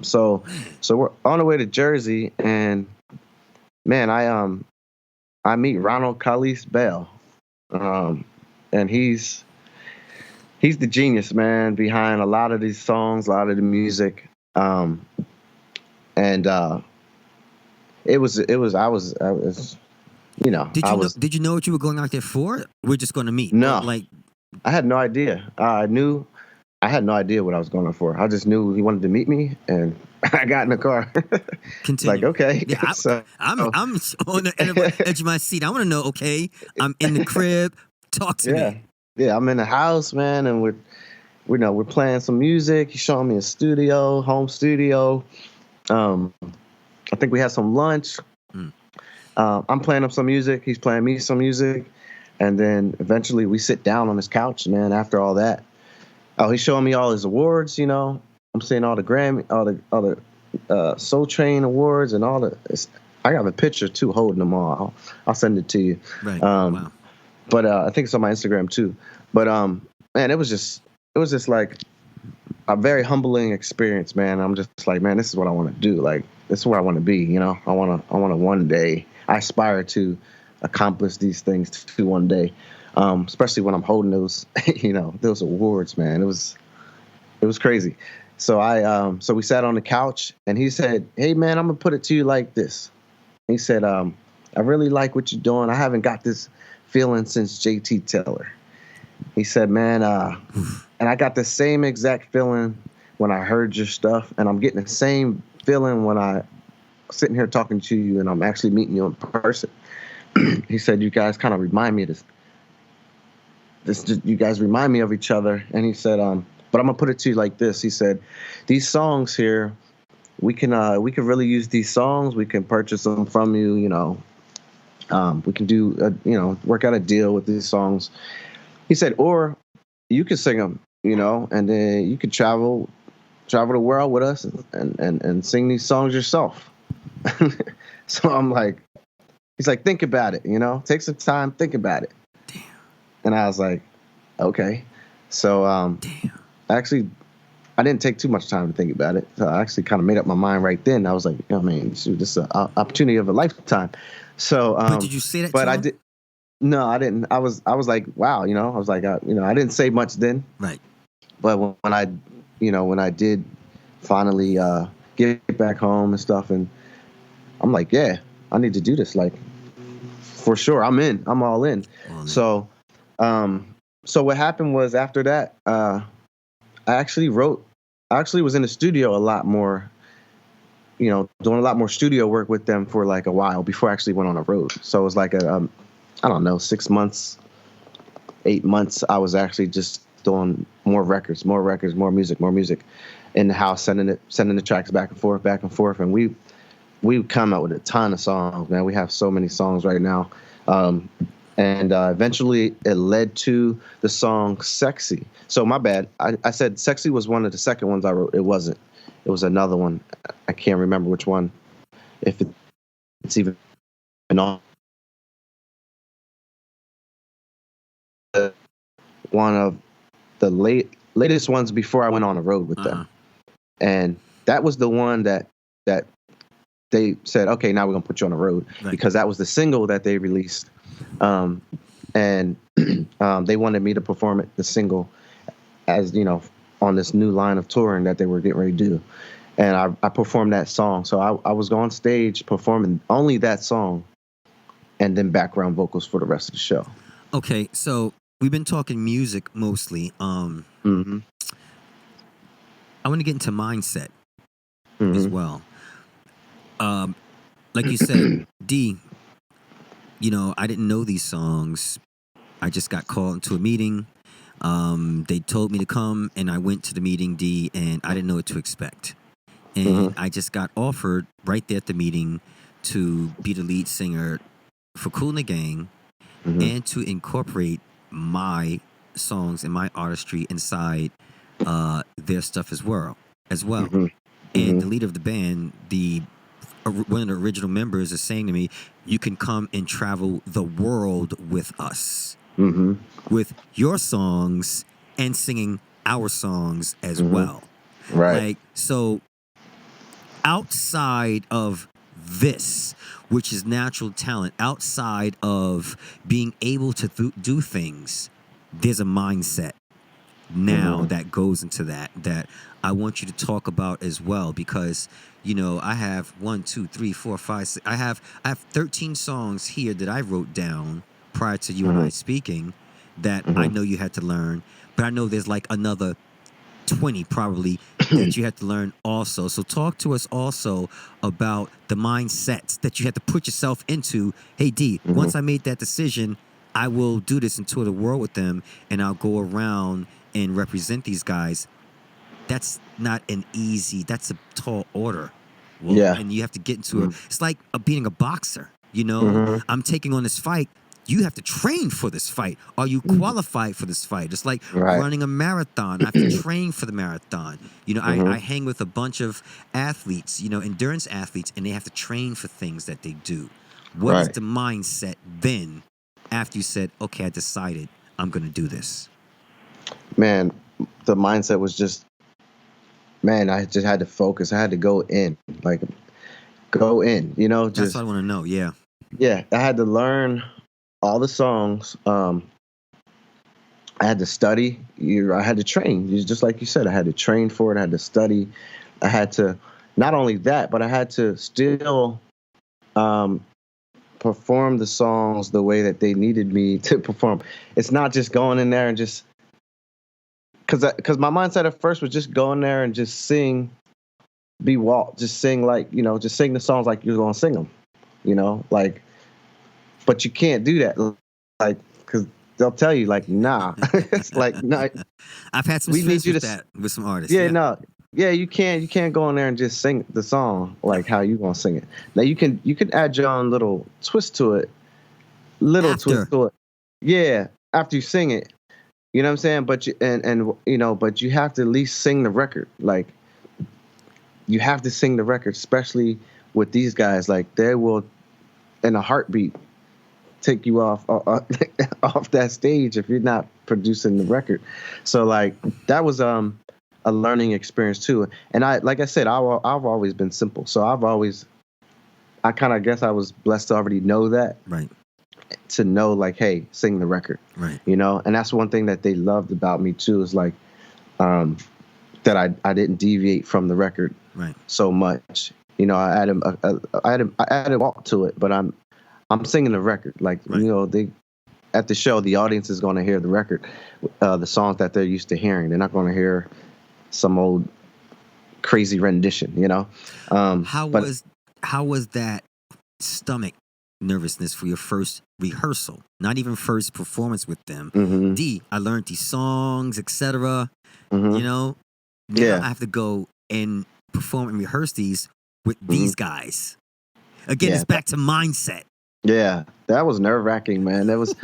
So we're on the way to Jersey, and man, I meet Ronald Khalis Bell, and he's the genius, man, behind a lot of these songs, a lot of the music, and it was I was. You know, Did you know what you were going out there for? We're just going to meet. No, like I had no idea. I had no idea what I what I was going for. I just knew he wanted to meet me, and I got in the car. Continue. Like, okay. Yeah, I'm on the edge of my seat. I want to know. Okay, I'm in the crib. Talk to me. Yeah, I'm in the house, man, and we're playing some music. He's showing me a home studio. I think we had some lunch. I'm playing him some music. He's playing me some music. And then eventually we sit down on his couch, man, after all that. Oh, he's showing me all his awards, you know. I'm seeing all the Grammy, all the Soul Train awards and all the. I got a picture, too, holding them all. I'll send it to you. Right. Wow. But I think it's on my Instagram, too. But, man, it was just like a very humbling experience, man. I'm just like, man, this is what I want to do. Like, this is where I want to be, you know. I want to one day. I aspire to accomplish these things too one day, especially when I'm holding those, those awards, man. It was crazy. So so we sat on the couch, and he said, "Hey, man, I'm gonna put it to you like this." He said, "I really like what you're doing. I haven't got this feeling since JT Taylor." He said, "Man, and I got the same exact feeling when I heard your stuff, and I'm getting the same feeling when I." Sitting here talking to you, and I'm actually meeting you in person." He said, "You guys kind of remind me of this. You guys remind me of each other." And he said, "But I'm gonna put it to you like this." He said, "These songs here, we can really use these songs. We can purchase them from you. You know, we can do work out a deal with these songs." He said, "Or you could sing them, and then you could travel the world with us and sing these songs yourself." So I'm like, he's like, "Think about it, take some time, think about it." Damn. And I was like, okay. So damn. Actually, I didn't take too much time to think about it. So I actually kind of made up my mind right then. I was like, shoot, this is an opportunity of a lifetime. So, but did you say that? But to I him? did. No, I didn't. I was like, wow, I was like, I didn't say much then. Right. But when I did finally get back home and stuff, and I'm like, yeah, I need to do this. Like, for sure, I'm in. I'm all in. So what happened was after that, I actually was in the studio a lot more, doing a lot more studio work with them for like a while before I actually went on the road. So it was like I don't know, 6 months, 8 months. I was actually just doing more records, more music in the house, sending the tracks back and forth. And we come out with a ton of songs, man. We have so many songs right now. And eventually it led to the song Sexy. So my bad. I said Sexy was one of the second ones I wrote. It wasn't. It was another one. I can't remember which one. If it's even on one of the latest ones before I went on the road with them, and that was the one that they said, okay, now we're gonna put you on the road, because that was the single that they released, and they wanted me to perform it, the single, as on this new line of touring that they were getting ready to do, and I performed that song. So I was on stage performing only that song, and then background vocals for the rest of the show. Okay, so we've been talking music mostly. I want to get into mindset as well. Like you said, D, I didn't know these songs. I just got called into a meeting. They told me to come, and I went to the meeting, D, and I didn't know what to expect. And I just got offered right there at the meeting to be the lead singer for Kool The Gang, and to incorporate my songs and my artistry inside their stuff as well. And the leader of the band, one of the original members, is saying to me, you can come and travel the world with us, with your songs and singing our songs as well. Right. So outside of this, which is natural talent, outside of being able to do things, there's a mindset now that goes into that I want you to talk about as well, because I have 1, 2, 3, 4, 5, 6, I have 13 songs here that I wrote down prior to you and I speaking that I know you had to learn, but I know there's like another 20 probably that you had to learn also. So talk to us also about the mindsets that you had to put yourself into. Hey D, once I made that decision, I will do this and tour the world with them, and I'll go around and represent these guys. That's not that's a tall order. And you have to get into it's like being a boxer, I'm taking on this fight. You have to train for this fight. Are you qualified for this fight? It's like running a marathon. I have to train for the marathon. I hang with a bunch of athletes, endurance athletes, and they have to train for things that they do. What is the mindset then after you said, okay, I decided I'm going to do this? Man, the mindset was just, I just had to focus. I had to go in. That's what I want to know. Yeah. Yeah. I had to learn all the songs. I had to study. I had to train. Just like you said, I had to train for it. I had to study. I had to, not only that, but I had to still perform the songs the way that they needed me to perform. It's not just going in there and just, because my mindset at first was just go in there and just sing, be Walt, just sing just sing the songs like you're going to sing them, but you can't do that, because they'll tell you, nah. It's like, no. I've had some experience with that with some artists. You can't go in there and just sing the song like how you gonna sing it. Now you can add your own little twist to it, after you sing it. You know what I'm saying? But but you have to at least sing the record. Like, you have to sing the record, especially with these guys. Like, they will, in a heartbeat, take you off that stage if you're not producing the record. So that was a learning experience too. And like I said, I've always been simple. So I kind of guess I was blessed to already know that. Right. To know, hey, sing the record. Right. And that's one thing that they loved about me too, is that I didn't deviate from the record so much. I added Walt to it, but I'm singing the record. They, at the show, the audience is going to hear the record, the songs that they're used to hearing. They're not going to hear some old crazy rendition. How was that stomach nervousness for your first rehearsal? Not even first performance with them. D, I learned these songs, etc. Now I have to go and perform and rehearse these with these guys. Again, it's back to mindset. Yeah, that was nerve-wracking, man. That was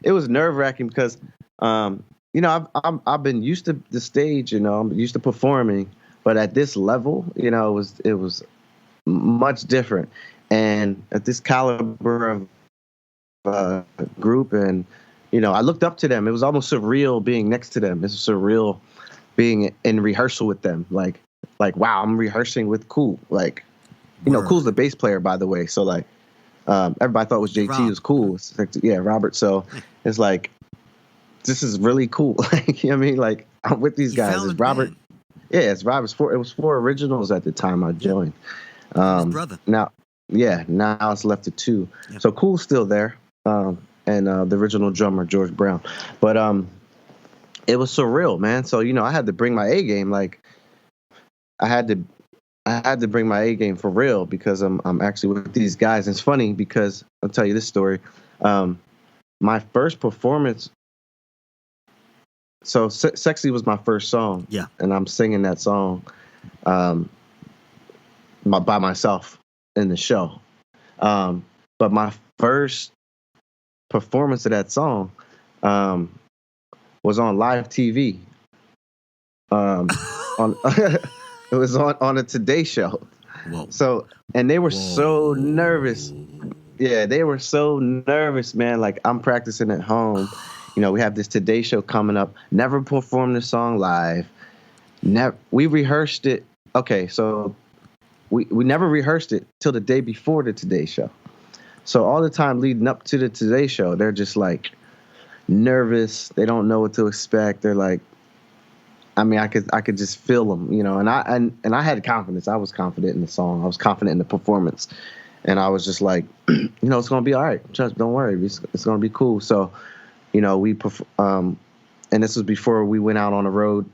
it was nerve-wracking because I've been used to the stage, I'm used to performing, but at this level, it was much different. And at this caliber of group and I looked up to them. It was almost surreal being next to them. It's surreal being in rehearsal with them. Like wow, I'm rehearsing with Kool. Like, Word. Kool's the bass player, by the way. So like, everybody thought it was JT. Rob. It was Kool. It's like, yeah, Robert. So it's like, this is really cool. Like, you know what I mean? Like, I'm with these guys. It's Robert. Band. Yeah, it's Robert's it was 4 originals at the time I joined. His brother. Now it's left to 2. Yeah. So Kool's still there. And the original drummer, George Brown. But it was surreal, man. So, I had to bring my A game. Like, I had to bring my A game for real, because I'm actually with these guys. And it's funny because I'll tell you this story. My first performance. So Sexy was my first song. Yeah. And I'm singing that song by myself in the show. But my first performance of that song was on live TV. It was on a Today Show. Whoa. So, and they were so nervous. Yeah, they were so nervous, man. Like, I'm practicing at home. We have this Today Show coming up. Never performed the song live. We rehearsed it. Okay, so we never rehearsed it till the day before the Today Show. So all the time leading up to the Today Show, they're just like nervous. They don't know what to expect. They're like, I mean, I could just feel them, and I had confidence. I was confident in the song. I was confident in the performance, and I was just like, it's gonna be all right. Just don't worry, it's gonna be cool. So, and this was before we went out on the road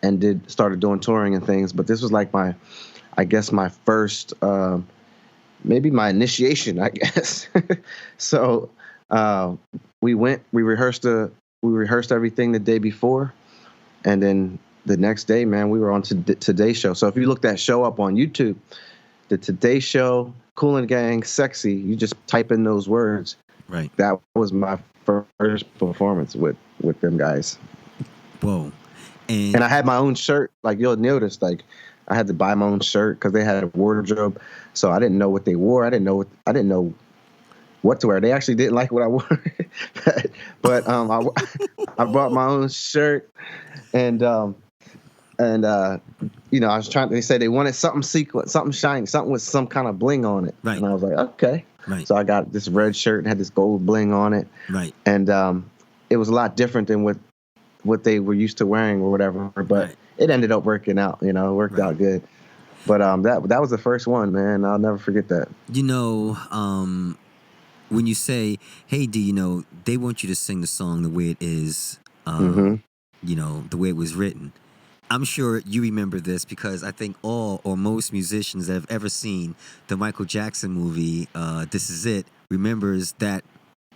and started doing touring and things. But this was like my first, maybe my initiation, I guess. So we rehearsed everything the day before. And then the next day, man, we were on Today Show. So if you look that show up on YouTube, the Today Show, Kool the Gang, Sexy, you just type in those words. Right. That was my first performance with them guys. Whoa. And I had my own shirt. Like, you'll notice, like, I had to buy my own shirt because they had a wardrobe. So I didn't know what they wore. I didn't know what to wear. They actually didn't like what I wore. but I brought my own shirt. And I was they said they wanted something sequin, something shiny, something with some kind of bling on it. Right. And I was like, okay. Right. So I got this red shirt and had this gold bling on it. Right. And it was a lot different than what they were used to wearing or whatever. But it ended up working out, it worked out good. But that was the first one, man. I'll never forget that. When you say, hey, D, they want you to sing the song the way it is, the way it was written. I'm sure you remember this because I think all or most musicians that have ever seen the Michael Jackson movie, This Is It, remembers that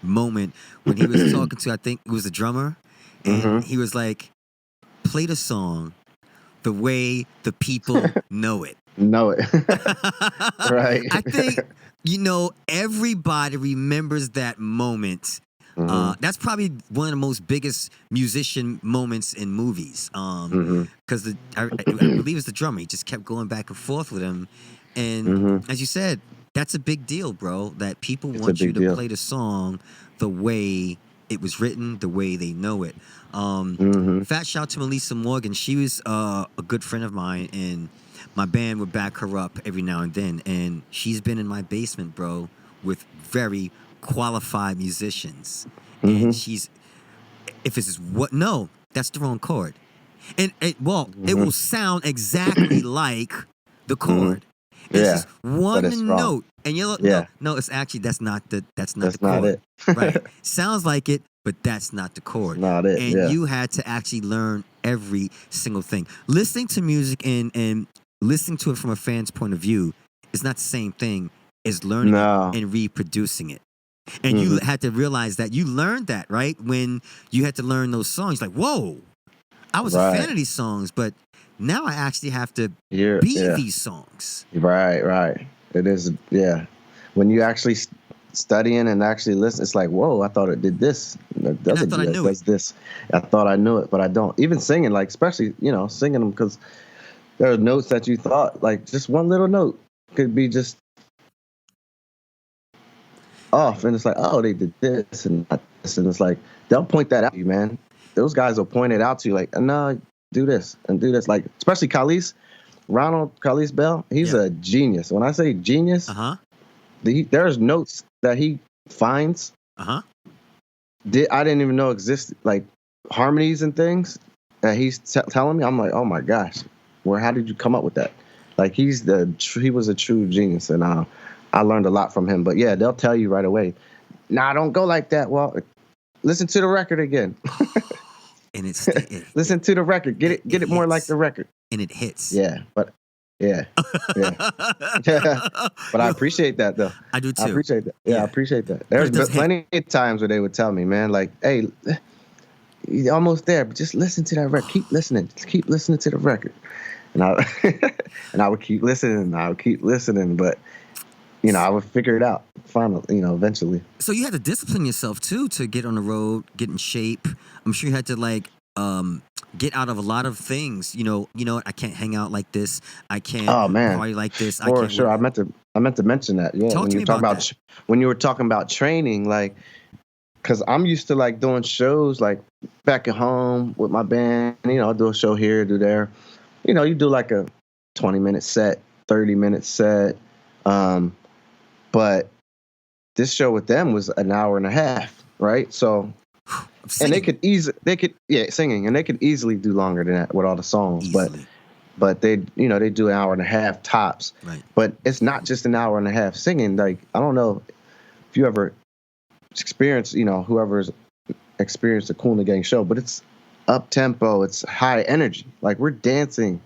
moment when he was talking to, I think it was the drummer, and he was like, play the song the way the people know it. Know it. Right. I think, everybody remembers that moment. That's probably one of the most biggest musician moments in movies. Because I believe it's the drummer. He just kept going back and forth with him. And as you said, that's a big deal, bro, that people want you to play the song the way it was written, the way they know it. Fat shout to Melissa Morgan. She was a good friend of mine, and my band would back her up every now and then. And she's been in my basement, bro, with very qualified musicians. And she's, if it's what, no, that's the wrong chord. And it will sound exactly like the chord. It's just one note. And you're no, it's actually, that's not the chord. Not it. Right. Sounds like it, but that's not the chord. Not it. And you had to actually learn every single thing. Listening to music and listening to it from a fan's point of view is not the same thing as learning it and reproducing it. And you had to realize that you learned that, right? When you had to learn those songs, like, whoa, I was a fan of these songs, but now I actually have to be these songs. Right. It is, when you actually studying and actually listen, it's like, whoa, I thought it did this. It doesn't do that. It does this. I thought I knew it, but I don't. Even singing, like, especially, singing them, because there are notes that you thought, like, just one little note could be just off, and it's like, oh, they did this and not And it's like they'll point that out to you, man. Those guys will point it out to you, like, no, do this and do this. Like, especially Ronald Khalees Bell. He's a genius. When I say genius, there's notes that he finds. I didn't even know existed, like harmonies and things that he's telling me. I'm like, oh my gosh, how did you come up with that? Like, he was a true genius, and I learned a lot from him. But yeah, they'll tell you right away, nah, don't go like that. Well, listen to the record again. And listen to the record. Get it more like the record. And it hits. Yeah, but but I appreciate that though. I do too. I appreciate that. Yeah, I appreciate that. There's been plenty of times where they would tell me, man, like, hey, you're almost there, but just listen to that record. Keep listening. Just keep listening to the record. And I would keep listening. But I would figure it out finally, eventually. So you had to discipline yourself too to get on the road, get in shape. I'm sure you had to get out of a lot of things. You know what? I can't hang out like this. I can't party like this. For sure. I meant to mention that. Yeah. When you were talking about training, like, because I'm used to like doing shows like back at home with my band. I'll do a show here, do there. You do like a 20-minute set, 30-minute set. But this show with them was an hour and a half, right? So, and they could singing, and they could easily do longer than that with all the songs. Easily. But they do an hour and a half tops. Right. But it's not just an hour and a half singing. Like, I don't know if you ever experienced, whoever's experienced a Kool The Gang show, but it's up tempo, it's high energy. Like, we're dancing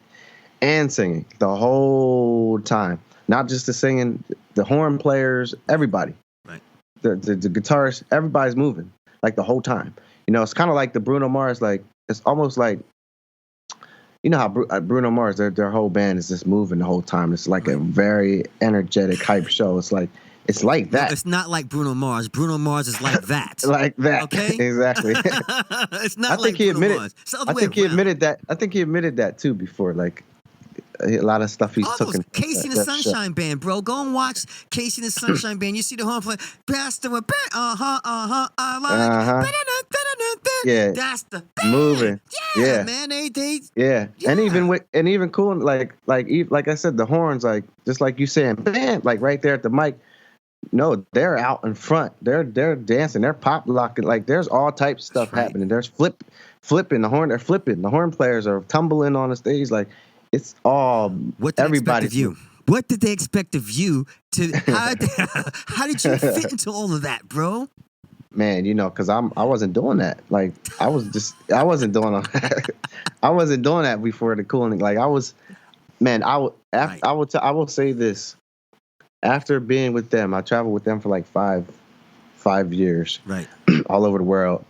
and singing the whole time. Not just the singing, the horn players, everybody. Right. The guitarists, everybody's moving like the whole time. It's kind of like the Bruno Mars, like, it's almost like, how Bruno Mars, their whole band is just moving the whole time. It's like a very energetic, hype show. It's like that. No, it's not like Bruno Mars. Bruno Mars is like that. Like that. Okay? Exactly. It's not like Bruno Mars. It's the other way around. I think he admitted that too before, like, a lot of stuff he's took in. Casey and the Sunshine Band, bro. Go and watch Casey and the Sunshine Band. You see the horn play. Best of I like. Yeah. That's the band. Moving. Yeah, man. They. Yeah. And even cool, like I said, the horns, like, just like you saying, bam, like right there at the mic. No, they're out in front. They're dancing. They're pop locking. Like, there's all types of stuff happening. There's flipping the horn. They're flipping. The horn players are tumbling on the stage. Like, it's all what did everybody expect of you? What did they expect of you to? How did you fit into all of that, bro? Man, because I wasn't doing that. Like, I wasn't doing I wasn't doing that before the Kool. Like, I was, man. I will say this. After being with them, I traveled with them for like five years, right, all over the world.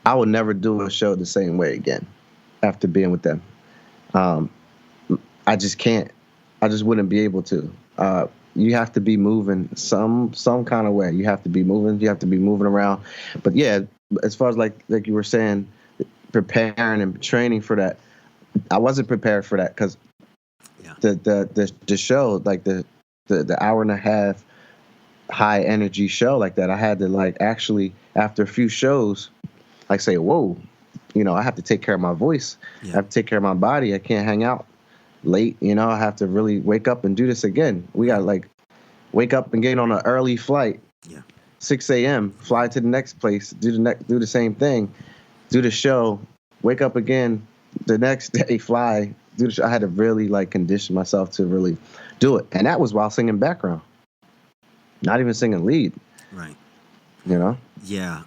I would never do a show the same way again after being with them. I just can't. I just wouldn't be able to. You have to be moving some kind of way. You have to be moving. You have to be moving around. But yeah, as far as like you were saying, preparing and training for that, I wasn't prepared for that because the show, like the hour and a half high energy show like that, I had to like actually after a few shows, like say, whoa, I have to take care of my voice. Yeah. I have to take care of my body. I can't hang out late. I have to really wake up and do this again. We got to like wake up and get on an early flight. Yeah. 6 a.m. Fly to the next place. Do the same thing. Do the show. Wake up again the next day. Fly. Do the show. I had to really like condition myself to really do it, and that was while singing background. Not even singing lead. Right. Yeah.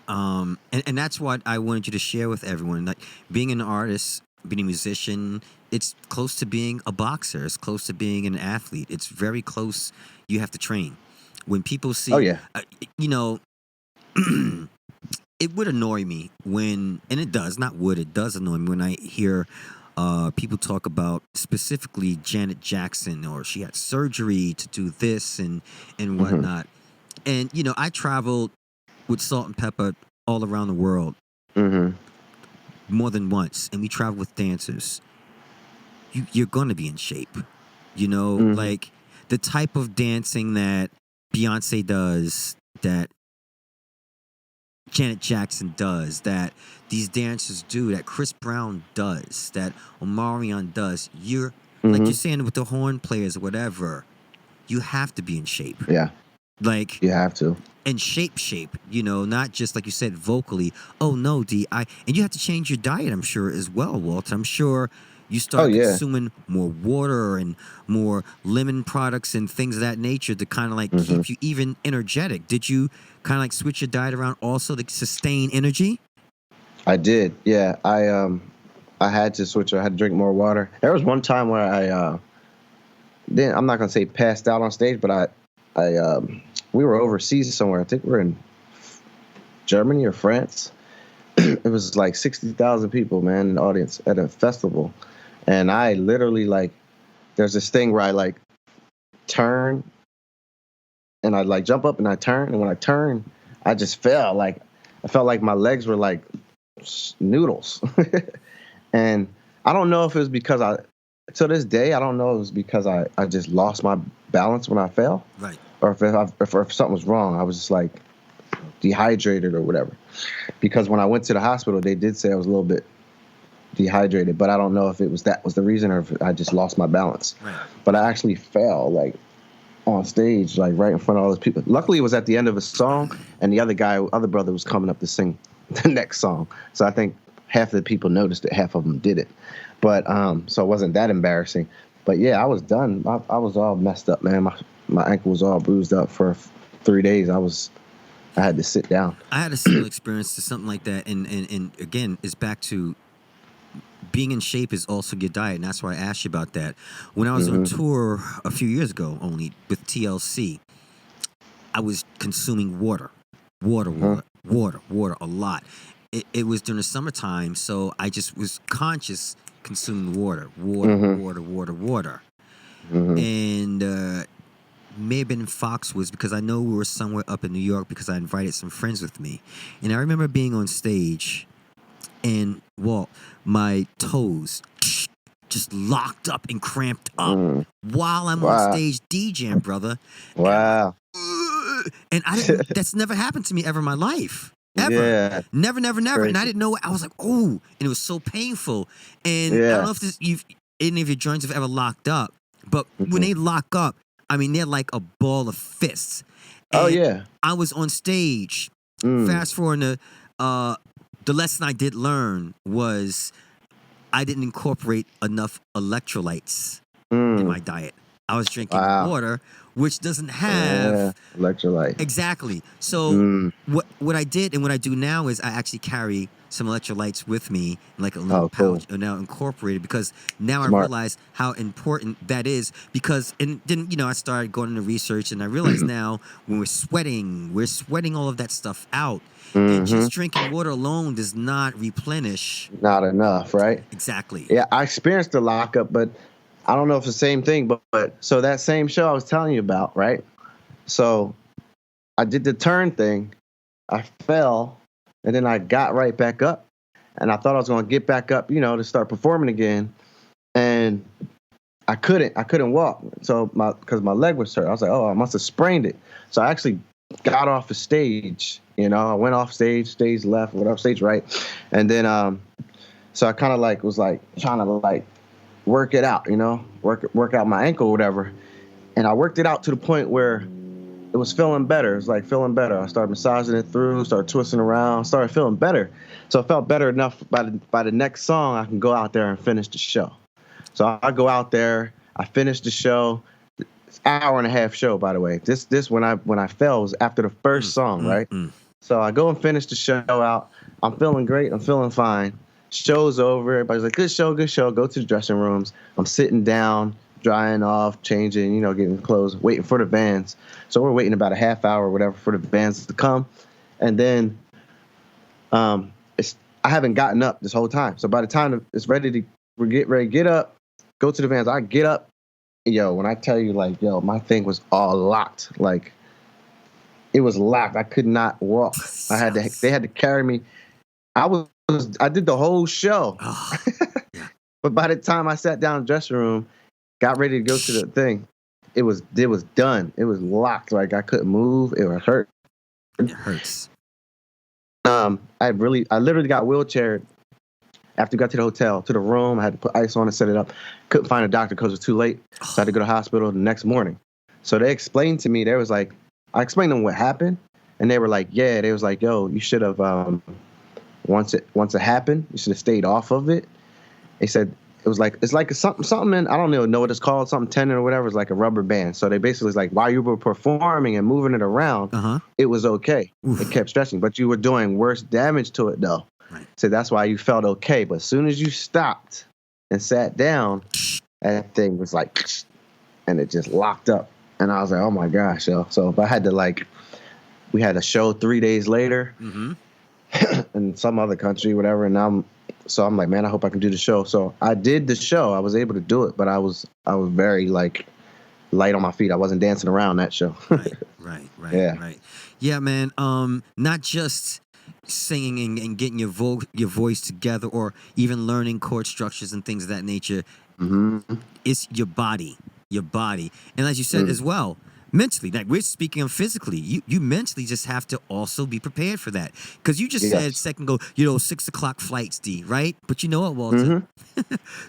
And that's what I wanted you to share with everyone. Like, being an artist, being a musician, it's close to being a boxer. It's close to being an athlete. It's very close. You have to train. When people see, it would annoy me when, and it does, not would, it does annoy me when I hear people talk about specifically Janet Jackson, or she had surgery to do this and whatnot. And, I traveled with Salt and Pepper all around the world more than once. And we traveled with dancers. You're going to be in shape. Like the type of dancing that Beyonce does, that Janet Jackson does, that these dancers do, that Chris Brown does, that Omarion does. You're like Hmm. you're saying with the horn players or whatever, you have to be in shape. Yeah, Like you have to. and shape, not just like you said vocally. Oh no, D, and you have to change your diet, I'm sure, as well, Walt. I'm sure you Oh start yeah. consuming more water and more lemon products and things of that nature to kind of like Hmm. keep you even energetic. Did you kind of like switch your diet around also to sustain energy? I did. Yeah, I had to switch. I had to drink more water. There was one time where I then I'm not gonna say passed out on stage, but we were overseas somewhere. I think we were in Germany or France. It was like 60,000 people, man, in the audience at a festival, and I literally like there's this thing where I like turn and I like jump up and I turn, and when I turn, I just fell like I felt like my legs were like noodles, and I don't know if it was because to this day I don't know if it was because I just lost my balance when I fell, Right. or if something was wrong. I was just like dehydrated or whatever. Because when I went to the hospital, they did say I was a little bit dehydrated, but I don't know if that was the reason or if I just lost my balance. Right. But I actually fell like on stage, like right in front of all those people. Luckily, it was at the end of a song, and the other brother was coming up to sing the next song. So I think half of the people noticed it, half of them didn't. But so it wasn't that embarrassing. But yeah, I was done. I was all messed up, man. My ankle was all bruised up for 3 days. I had to sit down. I had a similar experience to something like that, and again, it's back to being in shape is also your diet, and that's why I asked you about that. When I was on Hmm. tour a few years ago, only with TLC, I was consuming water, water, Uh-huh. water, water, water a lot. It was during the summertime, so I just was conscious consuming water, water, Hmm. water, water, water, Hmm. and may have been in Foxwoods because I know we were somewhere up in New York because I invited some friends with me, and I remember being on stage, and Walt, my toes just locked up and cramped up Mm. while I'm on Wow. stage DJing, brother. And I'm like, Wow. "Ugh." And I didn't. That's never happened to me ever in my life. Ever. Yeah. Never, never, never. And I Crazy. didn't know. I was like, oh, and it was so painful. And I don't Yeah. know if any of your joints have ever locked up, but when Hmm. they lock up, I mean, they're like a ball of fists. Oh And yeah. I was on stage. Mm. Fast forward to the lesson I did learn was I didn't incorporate enough electrolytes in Mm. my diet. I was drinking Wow. water, which doesn't Yeah. have Electrolyte. exactly. So Mm. what I did and what I do now is I actually carry some electrolytes with me in like a little Oh, cool. pouch and now incorporated because now I Smart. realize how important that is because and then I started going into research and I realize now when we're sweating all of that stuff out and Hmm. just drinking water alone does not replenish Not enough, right? exactly. Yeah, I experienced the lockup, but I don't know if it's the same thing. But so that same show I was telling you about, right? So I did the turn thing. I fell, and then I got right back up, and I thought I was going to get back up, to start performing again, and I couldn't. I couldn't walk. So because my leg was hurt, I was like, oh, I must have sprained it. So I actually got off the stage. I went off stage left, went off stage right, and then so I kind of like was like trying to like work it out, work out my ankle or whatever, and I worked it out to the point where it was feeling better. It was like feeling better. I started massaging it through, started twisting around, started feeling better. So it felt better enough by the next song I can go out there and finish the show. So I go out there, I finish the show. It's an hour and a half show, by the way. This when I fell was after the first song, right? Mm. So I go and finish the show out. I'm feeling great. I'm feeling fine. Show's over. Everybody's like, good show, good show. Go to the dressing rooms. I'm sitting down, drying off, changing, getting clothes, waiting for the bands. So we're waiting about a half hour or whatever for the bands to come. And then I haven't gotten up this whole time. So by the time it's we get ready to get up, go to the bands. I get up. Yo, when I tell you, like, yo, my thing was all locked. Like, it was locked. I could not walk. They had to carry me. I did the whole show. Oh, yeah. But by the time I sat down in the dressing room, got ready to go to the thing, it was done. It was locked. Like I couldn't move. It was hurt. It hurts. I literally got wheelchaired after we got to the hotel, to the room. I had to put ice on and set it up. Couldn't find a doctor because it was too late. So I had to go to the hospital the next morning. So they explained to me, they was like, I explained to them what happened. And they were like, yeah, they was like, yo, you should have, once it happened, you should have stayed off of it. They said, it's like something, and I don't know what it's called, something tendon or whatever. It's like a rubber band. So they basically was like, while you were performing and moving it around, it was okay. Oof. It kept stretching, but you were doing worse damage to it though. Right. So that's why you felt okay. But as soon as you stopped and sat down, that thing was like, and it just locked up. And I was like, oh my gosh, yo. So if I had to we had a show 3 days later in some other country, whatever, and I'm like, man, I hope I can do the show. So I did the show. I was able to do it, but I was very light on my feet. I wasn't dancing around that show. Right. Yeah, man. Not just singing and getting your voice together, or even learning chord structures and things of that nature. It's your body, and as you said as well, mentally. Like, we're speaking of physically, you mentally just have to also be prepared for that, because you just said a second ago, 6 o'clock flights, D, right? But you know what, Walter?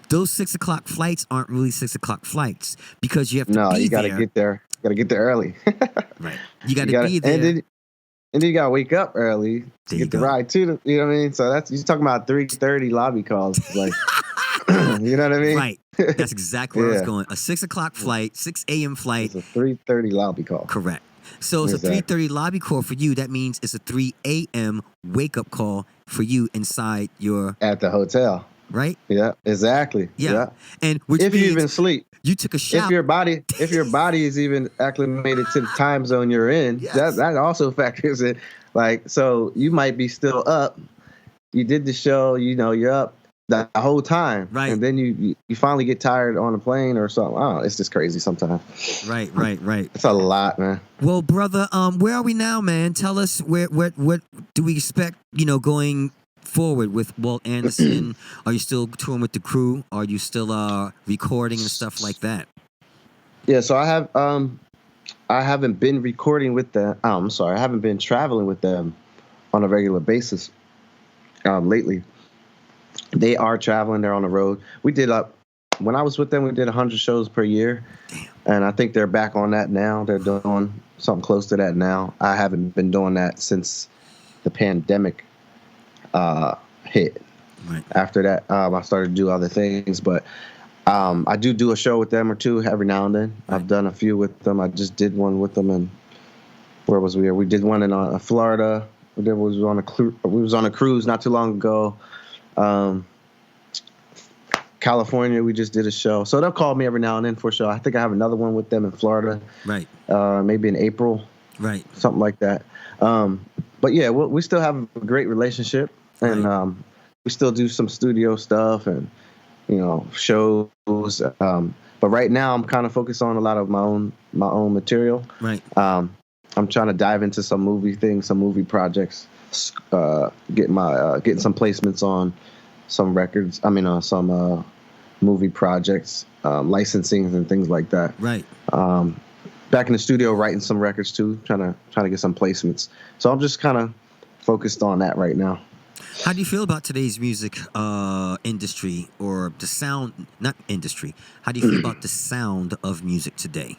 Those 6 o'clock flights aren't really 6 o'clock flights, because you have to be there. No, you got to get there. You got to get there early. Right. You got to be there. And then you gotta wake up early to get the ride too. You know what I mean? So you're talking about 3:30 lobby calls, like, you know what I mean? Right. That's exactly where I was going. A 6 o'clock flight, 6 a.m. flight. It's a 3:30 lobby call. Correct. So it's a 3:30 lobby call for you. That means it's a 3 a.m. wake up call for you inside at the hotel. Right? Yeah. Exactly. Yeah. And if you even sleep. You took a shower. If your body is even acclimated to the time zone you're in, that also factors in. Like, so you might be still up. You did the show, you're up the whole time, right? And then you finally get tired on a plane or something. I don't know, it's just crazy sometimes. Right. It's a lot, man. Well, brother, where are we now, man? Tell us what do we expect? Going forward with Walt Anderson. Are you still touring with the crew? Are you still recording and stuff like that? Yeah, so I haven't been recording with them. I'm sorry, I haven't been traveling with them on a regular basis lately. They are traveling. They're on the road. We did when I was with them, we did 100 shows per year. Damn. And I think they're back on that now. They're doing something close to that now. I haven't been doing that since the pandemic hit. Right. After that, I started to do other things, but I do a show with them or two every now and then. Right. I've done a few with them. I just did one with them, and where was we? We did one in Florida. We was on a cruise not too long ago. California, we just did a show. So they'll call me every now and then for a show. I think I have another one with them in Florida. Right. Maybe in April. Right. Something like that. But yeah, we still have a great relationship, and we still do some studio stuff and shows. But right now, I'm kind of focused on a lot of my own material. Right. I'm trying to dive into some movie things, some movie projects. Getting some placements on some records. I mean, some movie projects, licensing and things like that. Right. Back in the studio writing some records too, trying to get some placements. So I'm just kind of focused on that right now. How do you feel about today's music industry, or the sound, not industry? How do you feel about the sound of music today?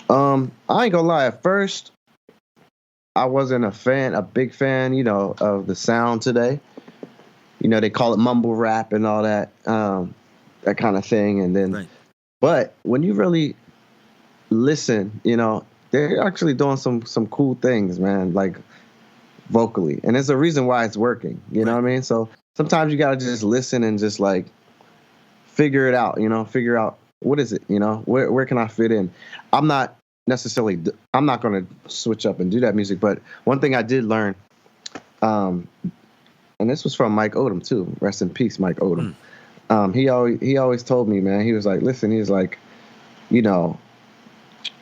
I ain't gonna lie. At first, I wasn't a big fan, of the sound today. They call it mumble rap and all that, that kind of thing. And then, right. But when you really listen, they're actually doing some cool things, man, like vocally. And there's a reason why it's working, you know what I mean? So sometimes you got to just listen and just like figure it out, figure out what is it, where can I fit in? I'm not going to switch up and do that music. But one thing I did learn, and this was from Mike Odom too. Rest in peace, Mike Odom. He always told me, man, he was like, listen, he's like,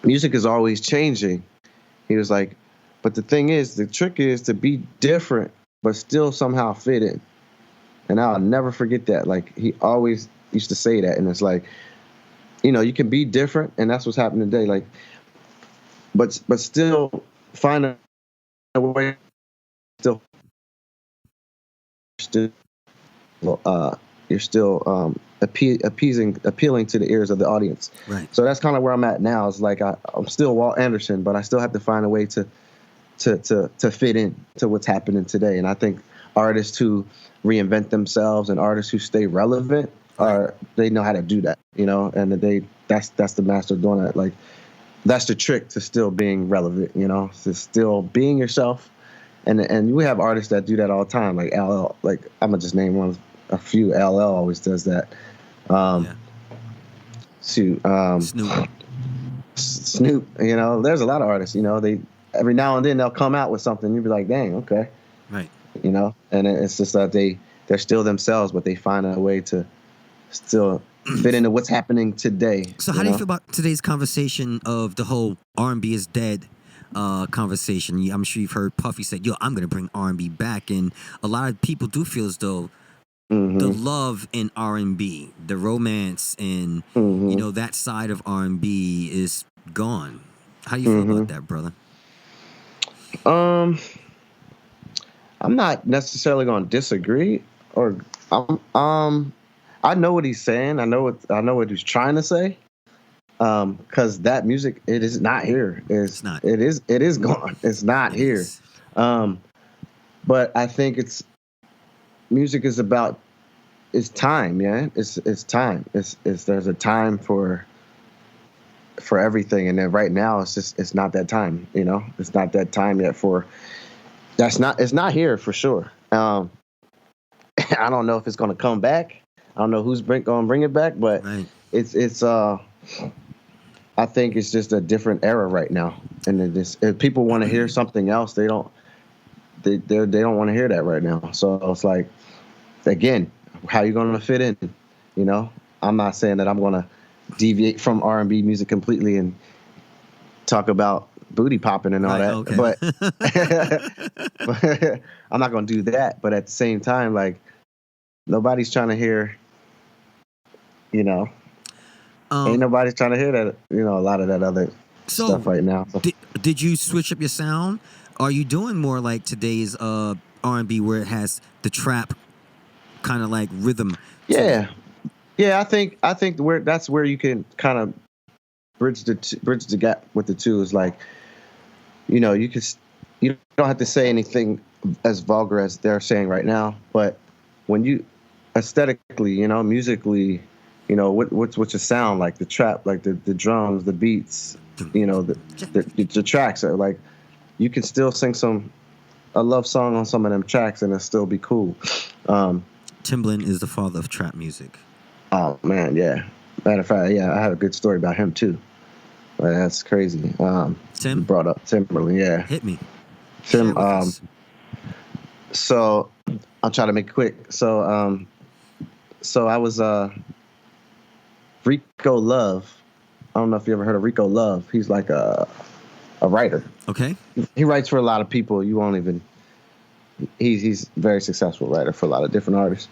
music is always changing. He was like, but the thing is, the trick is to be different, but still somehow fit in. And I'll never forget that. Like, he always used to say that. And it's like, you can be different, and that's what's happening today. Like, but still find a way to still still you're still appealing to the ears of the audience. Right. So that's kind of where I'm at now. It's like I'm still Walt Anderson, but I still have to find a way to fit in to what's happening today. And I think artists who reinvent themselves and artists who stay relevant they know how to do that, you know, and that's the master of doing that. Like, that's the trick to still being relevant, you know, to still being yourself. And we have artists that do that all the time, like LL. Like, I'm gonna just name a few. LL always does that. Snoop. You know, there's a lot of artists. You know, they every now and then they'll come out with something. You'll be like, dang, okay, right. You know, and it's just that they're still themselves, but they find a way to still fit into what's happening today. So how do you feel about today's conversation of the whole R&B is dead conversation? I'm sure you've heard Puffy say, yo, I'm going to bring R&B back. And a lot of people do feel as though the love in R&B, the romance and, you know, that side of R&B is gone. How do you feel about that, brother? I'm not necessarily going to disagree, or I know what he's saying. I know what he's trying to say. Because that music, it is not here. It's not. It is gone. It's not here. But I think music is about, it's time, yeah. It's time. There's a time for everything, and then right now it's not that time. You know, it's not that time yet it's not here for sure. I don't know if it's gonna come back. I don't know who's gonna bring it back, but it's I think it's just a different era right now, and if people want to hear something else, they don't want to hear that right now. So it's like, again, how you gonna fit in? You know, I'm not saying that I'm gonna deviate from R&B music completely and talk about booty popping and all that, okay. but I'm not gonna do that. But at the same time, like, nobody's trying to hear, you know. Ain't nobody trying to hear that, you know, a lot of that other stuff right now. So. Did you switch up your sound? Are you doing more like today's R&B where it has the trap kind of like rhythm? Yeah. I think that's where you can kind of bridge the gap with the two. Is like, you know, you don't have to say anything as vulgar as they're saying right now, but when you aesthetically, you know, musically, you know, what's your sound like? The trap, like the drums, the beats, you know, the tracks are like, you can still sing a love song on some of them tracks and it'll still be cool. Timbaland is the father of trap music. Oh man, yeah. Matter of fact, yeah, I have a good story about him too. But that's crazy. Tim brought up Timbaland, yeah. Hit me. Tim. So I'll try to make it quick. So I was Rico Love. I don't know if you ever heard of Rico Love. He's like a writer. Okay. He writes for a lot of people. You won't even. He's a very successful writer for a lot of different artists.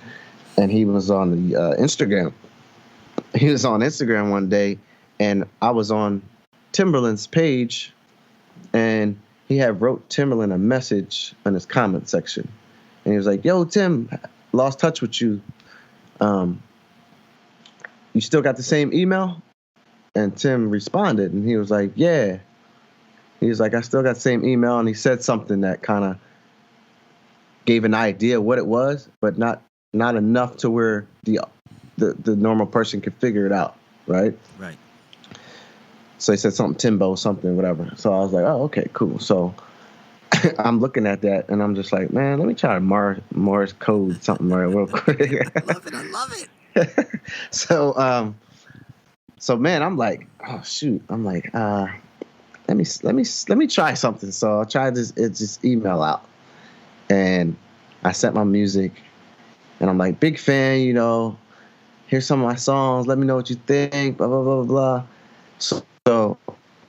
And he was on the Instagram. He was on Instagram one day, and I was on Timbaland's page, and he had wrote Timbaland a message in his comment section, and he was like, "Yo, Tim, lost touch with you. You still got the same email?" And Tim responded, and he was like, "Yeah." He was like, "I still got the same email," and he said something that kind of gave an idea what it was, but not enough to where the normal person could figure it out, right? Right. So he said something Timbo, something, whatever. So I was like, oh, okay, cool. So I'm looking at that, and I'm just like, man, let me try to Morse code something right real quick. I love it. So man, I'm like, oh shoot. I'm like, let me try something. So I tried this email out, and I sent my music, and I'm like, big fan, you know. Here's some of my songs. Let me know what you think. Blah blah blah blah. So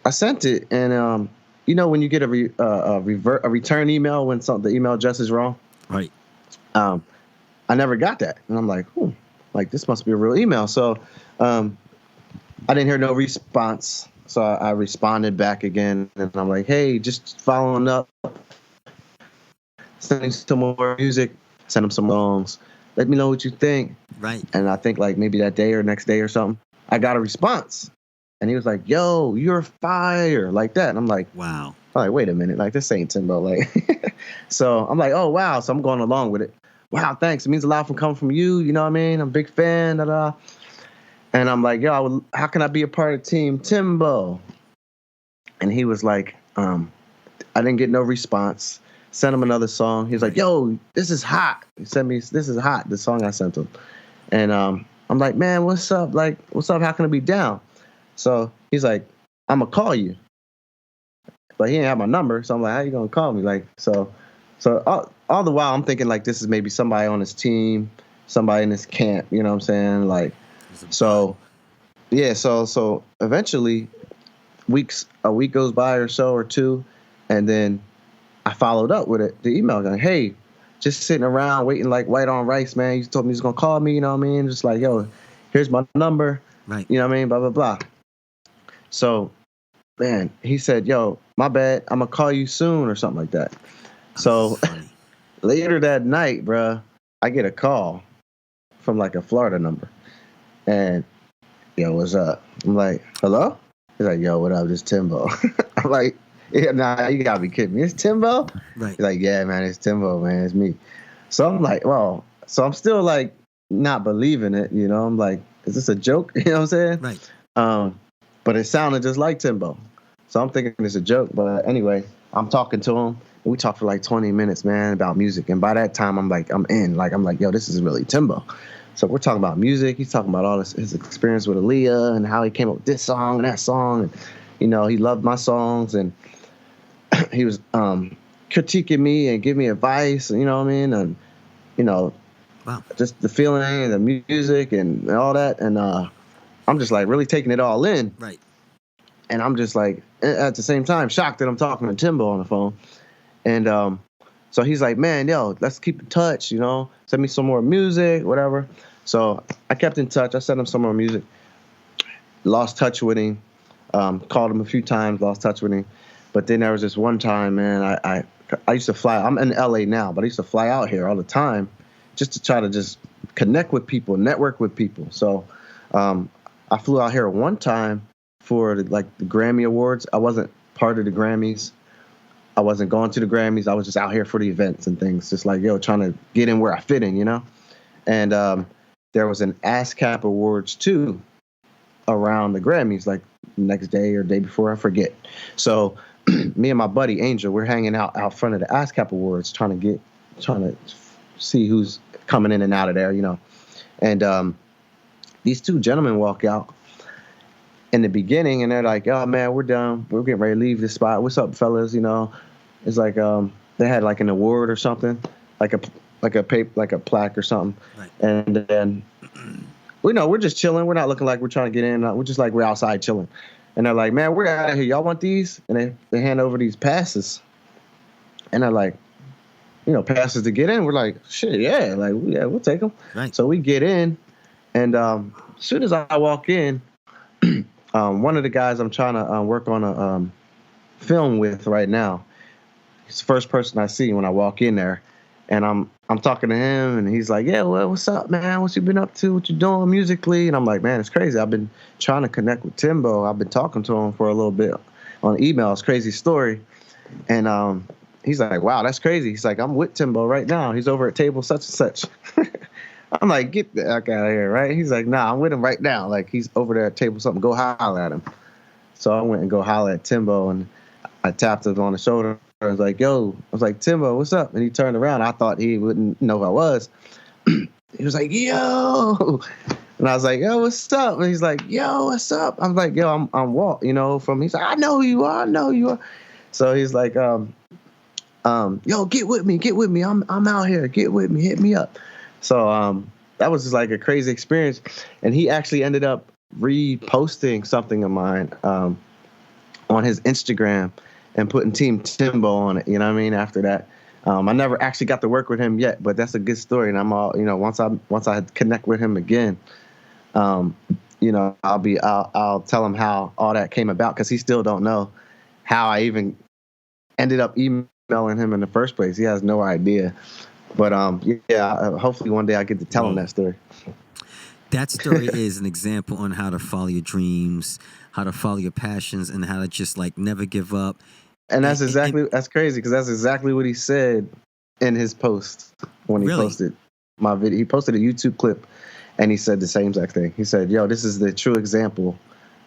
I sent it, and you know when you get a return email when the email address is wrong, right? I never got that, and I'm like, like this must be a real email. So I didn't hear no response, so I responded back again, and I'm like, hey, just following up, sending some more music. sent him some songs. Let me know what you think. Right. And I think like maybe that day or next day or something, I got a response. And he was like, yo, you're fire, like that. And I'm like, wow. I'm like, wait a minute, like this ain't Timbo. Like, so I'm like, oh, wow. So I'm going along with it. Wow, thanks. It means a lot from coming from you. You know what I mean? I'm a big fan. Da, da. And I'm like, yo, how can I be a part of Team Timbo? And he was like, I didn't get no response. Sent him another song. He was like, yo, this is hot. He sent me, this is hot, the song I sent him. And I'm like, man, what's up? Like, what's up? How can I be down? So he's like, I'm going to call you. But he didn't have my number. So I'm like, how you going to call me? Like, so all the while I'm thinking like this is maybe somebody on his team, somebody in his camp, you know what I'm saying? Like, so yeah, so eventually a week goes by or so or two, and then I followed up with the email going, hey, just sitting around waiting like white on rice, man. You told me he's gonna call me, you know what I mean? Just like, yo, here's my number. Right. You know what I mean? Blah, blah, blah. So, man, he said, yo, my bad, I'm gonna call you soon or something like that. So later that night, bruh, I get a call from like a Florida number. And, yo, what's up? I'm like, hello? He's like, yo, what up? This Timbo. I'm like, yeah, nah, you gotta be kidding me. It's Timbo? Right. He's like, yeah, man, it's Timbo, man. It's me. So I'm like, well, so I'm still like not believing it, you know? I'm like, is this a joke? You know what I'm saying? Right. But it sounded just like Timbo. So I'm thinking it's a joke. But anyway, I'm talking to him. And we talked for like 20 minutes, man, about music. And by that time, I'm like, I'm like, yo, this is really Timbo. So we're talking about music. He's talking about all his experience with Aaliyah and how he came up with this song and that song. And, you know, he loved my songs. And he was critiquing me and giving me advice, you know what I mean? And, you know, wow, just the feeling and the music and all that. And I'm just like really taking it all in. Right. And I'm just like, at the same time, shocked that I'm talking to Timbo on the phone. And so he's like, man, yo, let's keep in touch, you know, send me some more music, whatever. So I kept in touch. I sent him some more music. Lost touch with him. Called him a few times, lost touch with him. But then there was this one time, man, I used to fly. I'm in LA now, but I used to fly out here all the time just to try to just connect with people, network with people. So I flew out here one time for the Grammy Awards. I wasn't part of the Grammys. I wasn't going to the Grammys. I was just out here for the events and things, just like, yo, trying to get in where I fit in, you know? And there was an ASCAP Awards, too, around the Grammys, like next day or day before, I forget. So me and my buddy Angel, we're hanging out front of the ASCAP Awards, trying to see who's coming in and out of there, you know. And these two gentlemen walk out in the beginning, and they're like, oh, man, we're done. We're getting ready to leave this spot. What's up, fellas? You know, it's like they had like an award or something, like a plaque or something. Right. And then, we're just chilling. We're not looking like we're trying to get in. We're just like we're outside chilling. And they're like, man, we're out of here. Y'all want these? And they hand over these passes. And they're like, passes to get in. We're like, shit, yeah. Like, yeah, we'll take them. Right. So we get in. And as soon as I walk in, one of the guys I'm trying to work on a film with right now, he's the first person I see when I walk in there. And I'm talking to him, and he's like, yeah, well, what's up, man? What you been up to? What you doing musically? And I'm like, man, it's crazy. I've been trying to connect with Timbo. I've been talking to him for a little bit on email. It's a crazy story. And he's like, wow, that's crazy. He's like, I'm with Timbo right now. He's over at table such and such. I'm like, get the heck out of here, right? He's like, nah, I'm with him right now. Like, he's over there at table something. Go holler at him. So I went and go holler at Timbo, and I tapped him on the shoulder. I was like, yo, I was like, Timbo, what's up? And he turned around. I thought he wouldn't know who I was. He was like, yo. And I was like, yo, what's up? And he's like, yo, what's up? I'm like, yo, I'm Walt, he's like, I know who you are. So he's like, yo, get with me. I'm out here. Get with me. Hit me up. So that was just like a crazy experience. And he actually ended up reposting something of mine on his Instagram and putting Team Timbo on it, you know what I mean? After that, I never actually got to work with him yet, but that's a good story. And I'm all, once I connect with him again, I'll tell him how all that came about, because he still don't know how I even ended up emailing him in the first place. He has no idea. But yeah, hopefully one day I get to tell him Whoa. that story. That story is an example on how to follow your dreams, how to follow your passions, and how to just like never give up. And And that's crazy because that's exactly what he said in his post when he really, posted my video. He posted a YouTube clip and he said the same exact thing. He said, "Yo, this is the true example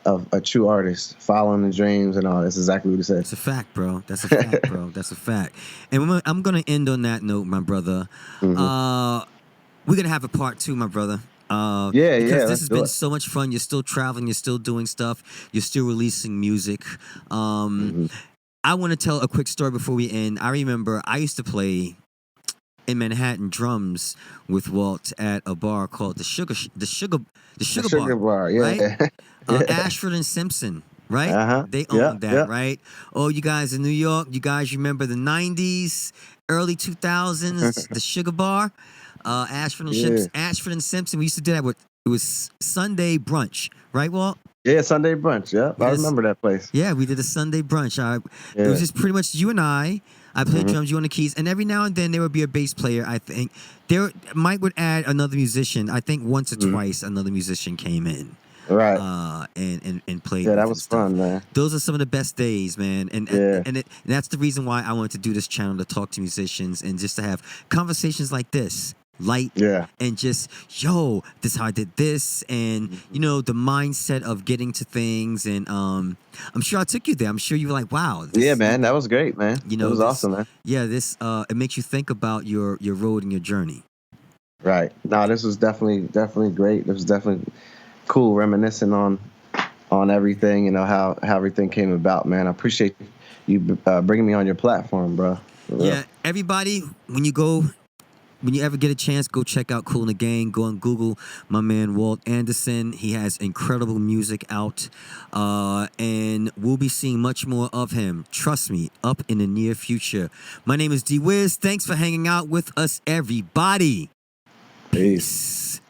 of a true artist following the dreams and all." That's exactly what he said. it's a fact, bro. That's a fact, bro. That's a fact. And I'm gonna end on that note, my brother. Hmm. We're gonna have a part 2, my brother. Yeah, Because yeah, this let's has do been it. so much fun. You're still traveling. You're still doing stuff. You're still releasing music. Hmm. I want to tell a quick story before we end. I remember I used to play in Manhattan drums with Walt at a bar called the The Sugar sugar Bar, bar, right? yeah. Yeah. Ashford and Simpson, right? Uh-huh. They Yeah, owned that, yeah. right? Oh, you guys in New York, you guys remember the '90s, early 2000s, the Sugar Bar, Yeah. Ashford and Simpson. We used to do that with it was Sunday brunch, right, Walt? Yeah, Sunday brunch. Yeah, We I did remember that place. yeah, we did a Sunday brunch. It was Yeah. just pretty much you and I. I played Hmm. drums, you on the keys, and every now and then there would be a bass player. I think Mike would add another musician. I think once or Hmm. twice another musician came in, Right. and played Yeah, with that and was stuff. fun, man. Those are some of the best days, man. Yeah. And that's the reason why I wanted to do this channel to talk to musicians and just to have conversations like this. Light Yeah. and just this is how I did this and Mhm. the mindset of getting to things and I'm sure I took you there. I'm sure you were like, wow, Yeah, this man, that was great, man. It was this awesome, man. this it makes you think about your road and your journey. Right. No, this was definitely great. It was definitely cool reminiscing on everything, how everything came about, man. I appreciate you bringing me on your platform, bro. For real. Yeah, everybody, when you ever get a chance, go check out Kool The Gang. Go on Google my man Walt Anderson. He has incredible music out, and we'll be seeing much more of him. Trust me, up in the near future. My name is Dee Wiz. Thanks for hanging out with us, everybody. Peace. Peace.